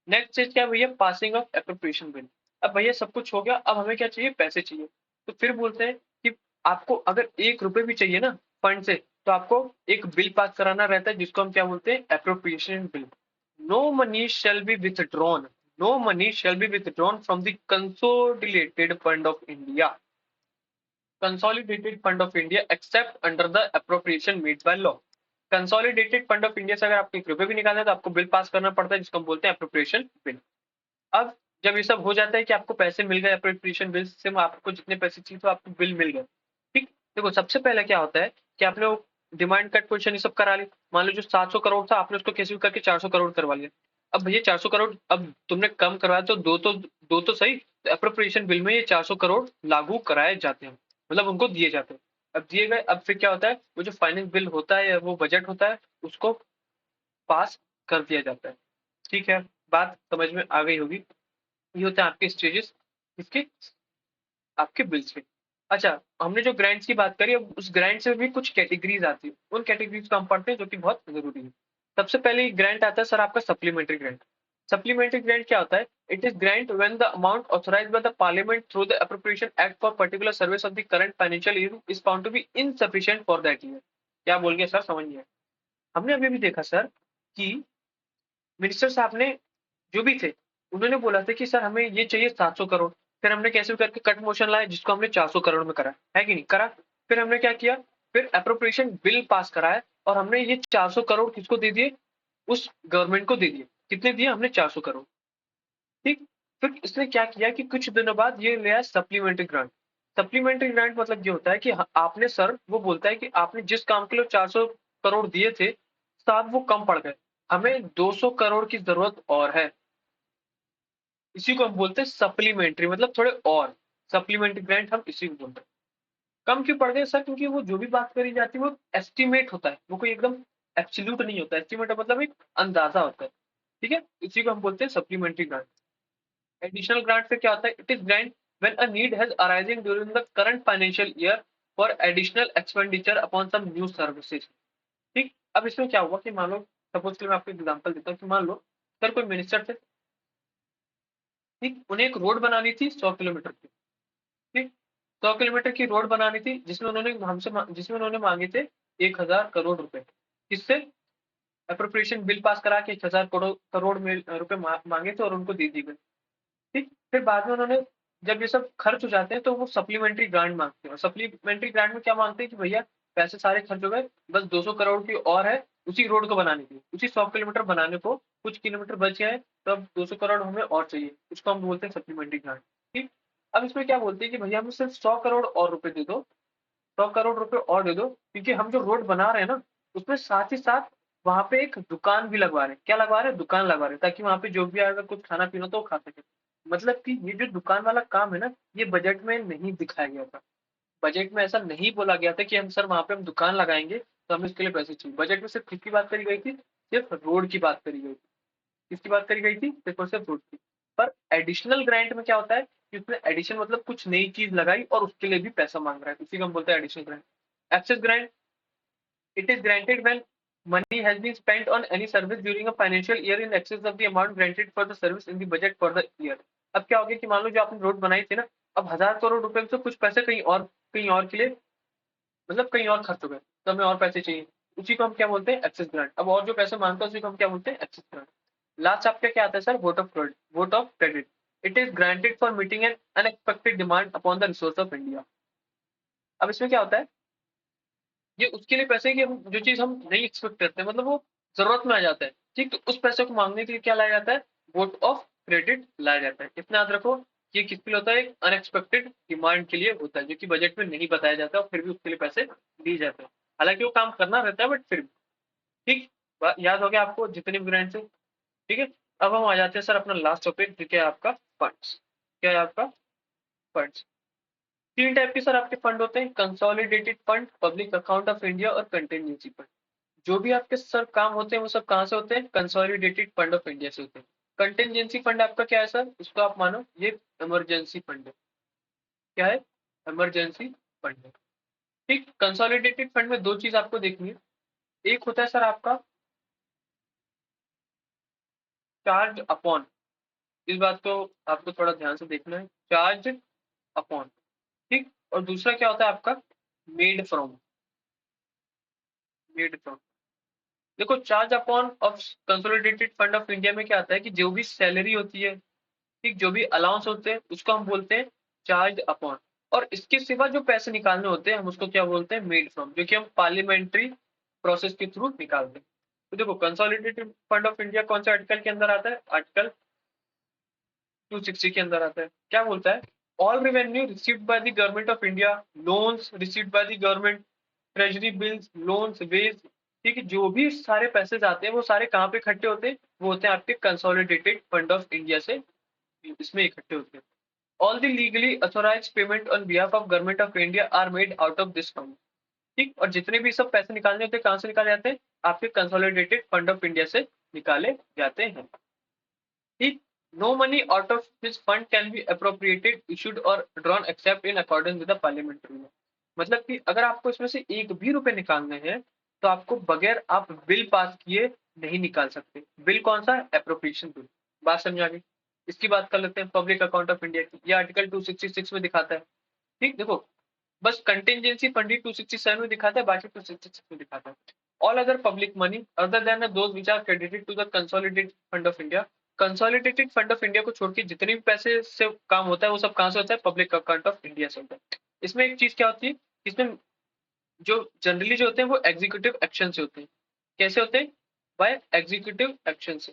A: नेक्स्ट चीज क्या है भैया, पासिंग ऑफ एप्रोप्रिएशन बिल। अब भैया सब कुछ हो गया, अब हमें क्या चाहिए, पैसे चाहिए। तो फिर बोलते हैं कि आपको अगर ₹1 भी चाहिए ना फंड से, तो आपको एक बिल पास कराना रहता है जिसको हम क्या बोलते हैं, appropriation bill. No money shall be withdrawn, no money shall be withdrawn from the consolidated fund of India, consolidated fund of India except under the appropriation made by law. Consolidated fund of India से अगर आपको ₹1 भी निकालना है तो आपको bill pass करना पड़ता है जिसको हम बोलते हैं एप्रोप्रिएशन बिल। अब जब ये सब हो जाता है कि आपको पैसे मिल गए एप्रोप्रिएशन बिल से, आपको जितने पैसे चाहिए तो आपको बिल मिल गए। ठीक, देखो सबसे पहले क्या होता है कि आपने वो डिमांड कट पोजीशन ये सब करा ली। मान लो जो 700 करोड़ था आपने उसको कैसे भी करके 400 करोड़ करवा लिया। अब भैया 400 करोड़ अब तुमने कम करवाया तो दो तो सही, तो अप्रोप्रिएशन बिल में ये 400 करोड़ लागू कराए जाते हैं, मतलब उनको दिए जाते हैं। अब दिए गए, अब फिर क्या होता है, वो जो फाइनेंस बिल होता है या वो बजट होता है उसको पास कर दिया जाता है। ठीक है, बात समझ में आ गई होगी। ये होते हैं आपके स्टेजेस, इसके आपके बिल्स के। अच्छा, हमने जो ग्रांट्स की बात करी, अब उस ग्रांट से भी कुछ कैटेगरीज आती है, उन कैटेगरीज को हम पढ़ते हैं जो कि बहुत जरूरी है। सबसे पहले ग्रांट आता है सर आपका सप्लीमेंट्री ग्रांट। सप्लीमेंट्री ग्रांट क्या होता है? It is grant when the amount authorised by the parliament through the appropriation act for particular service of the current financial year is found to be insufficient for that year. क्या बोल गए sir, समझिए। हमने अभी भी देखा sir कि minister साहब ने जो भी थे उन्होंने बोला था कि सर हमें ये चाहिए 700 करोड़। फिर हमने कैसे करके कट मोशन लाया जिसको हमने 400 करोड़ में करा, है कि नहीं करा। फिर हमने क्या किया, फिर अप्रोप्रिएशन बिल पास कराया और हमने ये 400 करोड़ किसको दे दिए, उस गवर्नमेंट को दे दिए। कितने दिए हमने, 400 करोड़। ठीक। फिर इसने क्या किया कि कुछ दिनों बाद ये लिया सप्लीमेंट्री ग्रांट। सप्लीमेंट्री ग्रांट मतलब ये होता है कि आपने सर, वो बोलता है कि आपने जिस काम के लिए 400 करोड़ दिए थे साहब वो कम पड़ गए, हमें 200 करोड़ की जरूरत और है। इसी को हम बोलते हैं सप्लीमेंट्री, मतलब थोड़े और। सप्लीमेंट्री ग्रांट हम इसी को बोलते हैं। कम क्यों पड़ गए सर? क्योंकि वो जो भी बात करी जाती है वो एस्टिमेट होता है, वो कोई एकदम एब्सोल्यूट नहीं होता। एस्टिमेट मतलब एक अंदाजा होता है। ठीक है, इसी को हम बोलते हैं सप्लीमेंट्री ग्रांट। एडिशनल ग्रांट से क्या होता है? It is grant when a need has arising during the current financial year for additional expenditure upon some new services. ठीक। अब इसमें क्या हुआ कि मान लो, सपोज कि मैं आपको एग्जांपल देता हूँ कि मान लो सर कोई मिनिस्टर थे, ठीक, उन्हें एक रोड बनानी थी 100 किलोमीटर की। ठीक, 100 किलोमीटर की रोड बनानी थी जिसमें उन्होंने जिसमें उन्होंने मांगे थे 1,000 करोड़ रुपए। किससे? अप्रोप्रिएशन बिल पास करा के 1,000 करोड़ करोड़ में रुपए मांगे थे और उनको दे दी गई। ठीक, फिर बाद में उन्होंने, जब ये सब खर्च हो जाते हैं तो वो सप्लीमेंट्री ग्रांट मांगते हैं। और सप्लीमेंट्री ग्रांट में क्या मांगते हैं कि भैया पैसे सारे खर्च हो गए, बस 200 करोड़ की और है उसी रोड को बनाने की, उसी 100 किलोमीटर बनाने को कुछ किलोमीटर बच गए, तो अब 200 करोड़ हमें और चाहिए, उसको हम बोलते हैं सप्लीमेंट्री ग्रांट। ठीक। अब इसमें क्या बोलते हैं कि भैया हमें सिर्फ 100 करोड़ और रुपए दे दो, 100 करोड़ रुपए और दे दो, क्योंकि हम जो रोड बना रहे हैं ना उसमें साथ ही साथ वहां पे एक दुकान भी लगवा रहे हैं। क्या लगवा रहे हैं? दुकान लगवा रहे हैं, ताकि वहां पे जो भी आएगा कुछ खाना पीना तो वो खा सके। मतलब कि ये जो दुकान वाला काम है ना, ये बजट में नहीं दिखाया गया था। बजट में ऐसा नहीं बोला गया था कि हम सर वहां पे हम दुकान लगाएंगे तो हमें इसके लिए पैसे चाहिए। बजट में सिर्फ किसकी बात करी गई थी? सिर्फ रोड की बात करी गई थी। किसकी बात करी गई थी? सिर्फ और सिर्फ रोड की। पर एडिशनल ग्रांट में क्या होता है कि उसमें एडिशन मतलब कुछ नई चीज लगाई और उसके लिए भी पैसा मांग रहा है, उसी को हम बोलते हैं additional grant. Excess grant, it is granted when money has been spent on any service during a financial year in excess of the amount granted for the service in the budget for the year। अब क्या हो गया कि मान लो जो आपने road बनाई थी ना, अब 1,000 करोड़ रुपए में से कुछ पैसे कहीं और के लिए, मतलब कहीं और खर्च हो गए, तो हमें और पैसे चाहिए। उसी को हम क्या बोलते हैं? Excess grant. अब और जो पैसे मांगता है उसी को हम क्या बोलते हैं? Excess grant. लास्ट आपका क्या आता है sir? Vote of credit. Vote of credit, it is granted for meeting N unexpected demand upon the resource of India. अब इसमें क्या होता है, ये उसके लिए पैसे कि हम जो चीज हम नहीं एक्सपेक्ट करते हैं, मतलब वो जरूरत में आ जाता है। ठीक, तो उस पैसे को मांगने के लिए क्या लाया जाता है? वोट ऑफ क्रेडिट लाया जाता है। इतना याद रखो, ये किसके लिए होता है? एक अनएक्सपेक्टेड डिमांड के लिए होता है, जो कि बजट में नहीं बताया जाता और फिर भी उसके लिए पैसे दिए जाते हैं। हालांकि वो काम करना रहता है बट फिर भी। ठीक, याद हो गया आपको जितने भी ग्रांट्स है। ठीक है, अब हम आ जाते हैं सर अपना लास्ट टॉपिक जो कि है आपका फंड्स। क्या है आपका? फंड्स। तीन टाइप के सर आपके फंड होते हैं: consolidated fund, public account of India और कंटिजेंसी फंड। जो भी आपके सर काम होते हैं वो सब कहाँ से होते हैं? कंसोलिडेटेड फंड ऑफ इंडिया से होते हैं। कंटिजेंसी फंड आपका क्या है सर? इसको आप मानो ये इमरजेंसी फंड है। क्या है? इमरजेंसी फंड है। ठीक, कंसोलिडेटेड फंड में दो चीज आपको देखनी है। एक होता है सर आपका चार्ज अपॉन, इस बात को आपको थोड़ा ध्यान से देखना है, चार्ज अपॉन। ठीक, और दूसरा क्या होता है आपका? Made from. मेड फ्रॉम, देखो charge upon of consolidated fund of India में क्या आता है कि जो भी सैलरी होती है, ठीक, जो भी अलाउंस होते हैं उसको हम बोलते हैं चार्ज अपॉन। और इसके सिवा जो पैसे निकालने होते हैं हम उसको क्या बोलते हैं? मेड फ्रॉम, जो कि हम पार्लियामेंट्री प्रोसेस के थ्रू निकालते हैं। तो देखो कंसोलिडेटेड फंड ऑफ इंडिया कौन से आर्टिकल के अंदर आता है? आर्टिकल 260 के अंदर आता है। क्या बोलता है? All revenue received by the government of India, loans received by the government, treasury bills, loans, ways, ठीक है, जो भी सारे पैसे आते हैं वो सारे कहाँ पे इकट्ठे होते हैं? वो होते हैं आपके कंसोलिडेटेड फंड ऑफ इंडिया से इसमें इकट्ठे होते हैं। All the legally authorise payment on behalf of government of India are made out of this fund. ठीक, और जितने भी सब पैसे निकालने होते हैं कहाँ से निकाले जाते हैं? आपके कंसोलिडेटेड फंड ऑफ इंडिया से निकाले जाते हैं। ठीक, no money out of this fund can be appropriated issued और drawn except in accordance with the parliamentary law. मतलब कि अगर आपको इसमें से एक भी रुपए निकालने हैं तो आपको बगैर आप बिल पास किए नहीं निकाल सकते। बिल कौन सा? Appropriation bill. बात समझ आ गई? इसकी बात कर लेते हैं पब्लिक अकाउंट ऑफ इंडिया की। ये आर्टिकल 266 में दिखाता है। ठीक, देखो बस कंटिजेंसी फंड ही 267 में दिखाता है, बाकी 266 में दिखाता है। All other public money other than those which are credited to the consolidated fund of India. Consolidated fund of India को छोड़ के जितने भी पैसे से काम होता है वो सब कहाँ से होता है? पब्लिक अकाउंट ऑफ इंडिया से होता है। इसमें एक चीज क्या होती है, इसमें जो जनरली जो होते हैं वो एग्जीक्यूटिव एक्शन से होते हैं। कैसे होते हैं? बाय एग्जीक्यूटिव एक्शन से।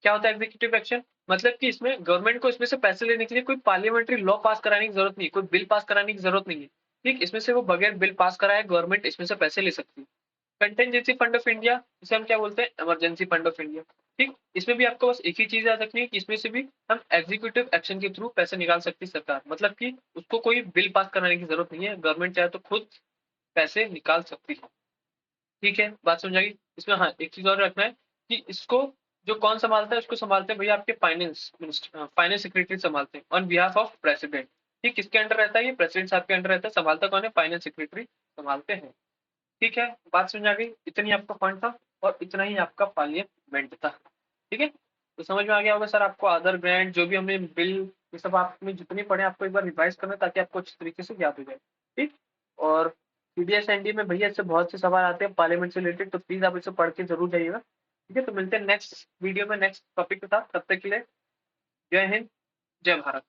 A: क्या होता है एग्जीक्यूटिव एक्शन? मतलब कि इसमें गवर्नमेंट को इसमें से पैसे लेने के लिए कोई पार्लियामेंट्री लॉ पास कराने की जरूरत नहीं है, कोई बिल पास कराने की जरूरत नहीं है। ठीक, इसमें से वो बगैर बिल पास कराए गवर्नमेंट इसमें से पैसे ले सकती है। कंटेंजेंसी फंड ऑफ इंडिया, इसे हम क्या बोलते हैं? Emergency fund of India. ठीक, इसमें भी आपको बस एक ही चीज याद रखनी है कि इसमें से भी हम एग्जीक्यूटिव एक्शन के थ्रू पैसे निकाल सकती है सरकार। मतलब कि उसको कोई बिल पास कराने की जरूरत नहीं है, गवर्नमेंट चाहे तो खुद पैसे निकाल सकती है। ठीक है, बात समझ आ गई? इसमें हाँ एक चीज और रखना है कि इसको जो कौन संभालता है, उसको संभालते हैं भैया आपके फाइनेंस मिनिस्टर, फाइनेंस सेक्रेटरी संभालते हैं ऑन बिहाफ ऑफ प्रेसिडेंट। ठीक, किसके अंडर रहता है? ये प्रेसिडेंट साहब के अंडर रहता है। संभालता कौन है? फाइनेंस सेक्रेटरी संभालते हैं। ठीक है, बात समझ आ गई? इतनी आपका फंड था और इतना ही आपका पार्लियामेंट था। ठीक है, तो समझ में आ गया होगा सर आपको अदर ग्रांट जो भी हमने बिल ये सब आप में जितने पढ़े आपको एक बार रिवाइज करना ताकि आपको अच्छी तरीके से याद हो जाए। ठीक, और सीडीएस एनडी में भैया इससे बहुत से सवाल आते हैं पार्लियामेंट से रिलेटेड, तो प्लीज आप इसे पढ़ के जरूर जाइएगा। ठीक है, तो मिलते हैं नेक्स्ट वीडियो में नेक्स्ट टॉपिक के साथ। तब तक के लिए जय हिंद, जय भारत।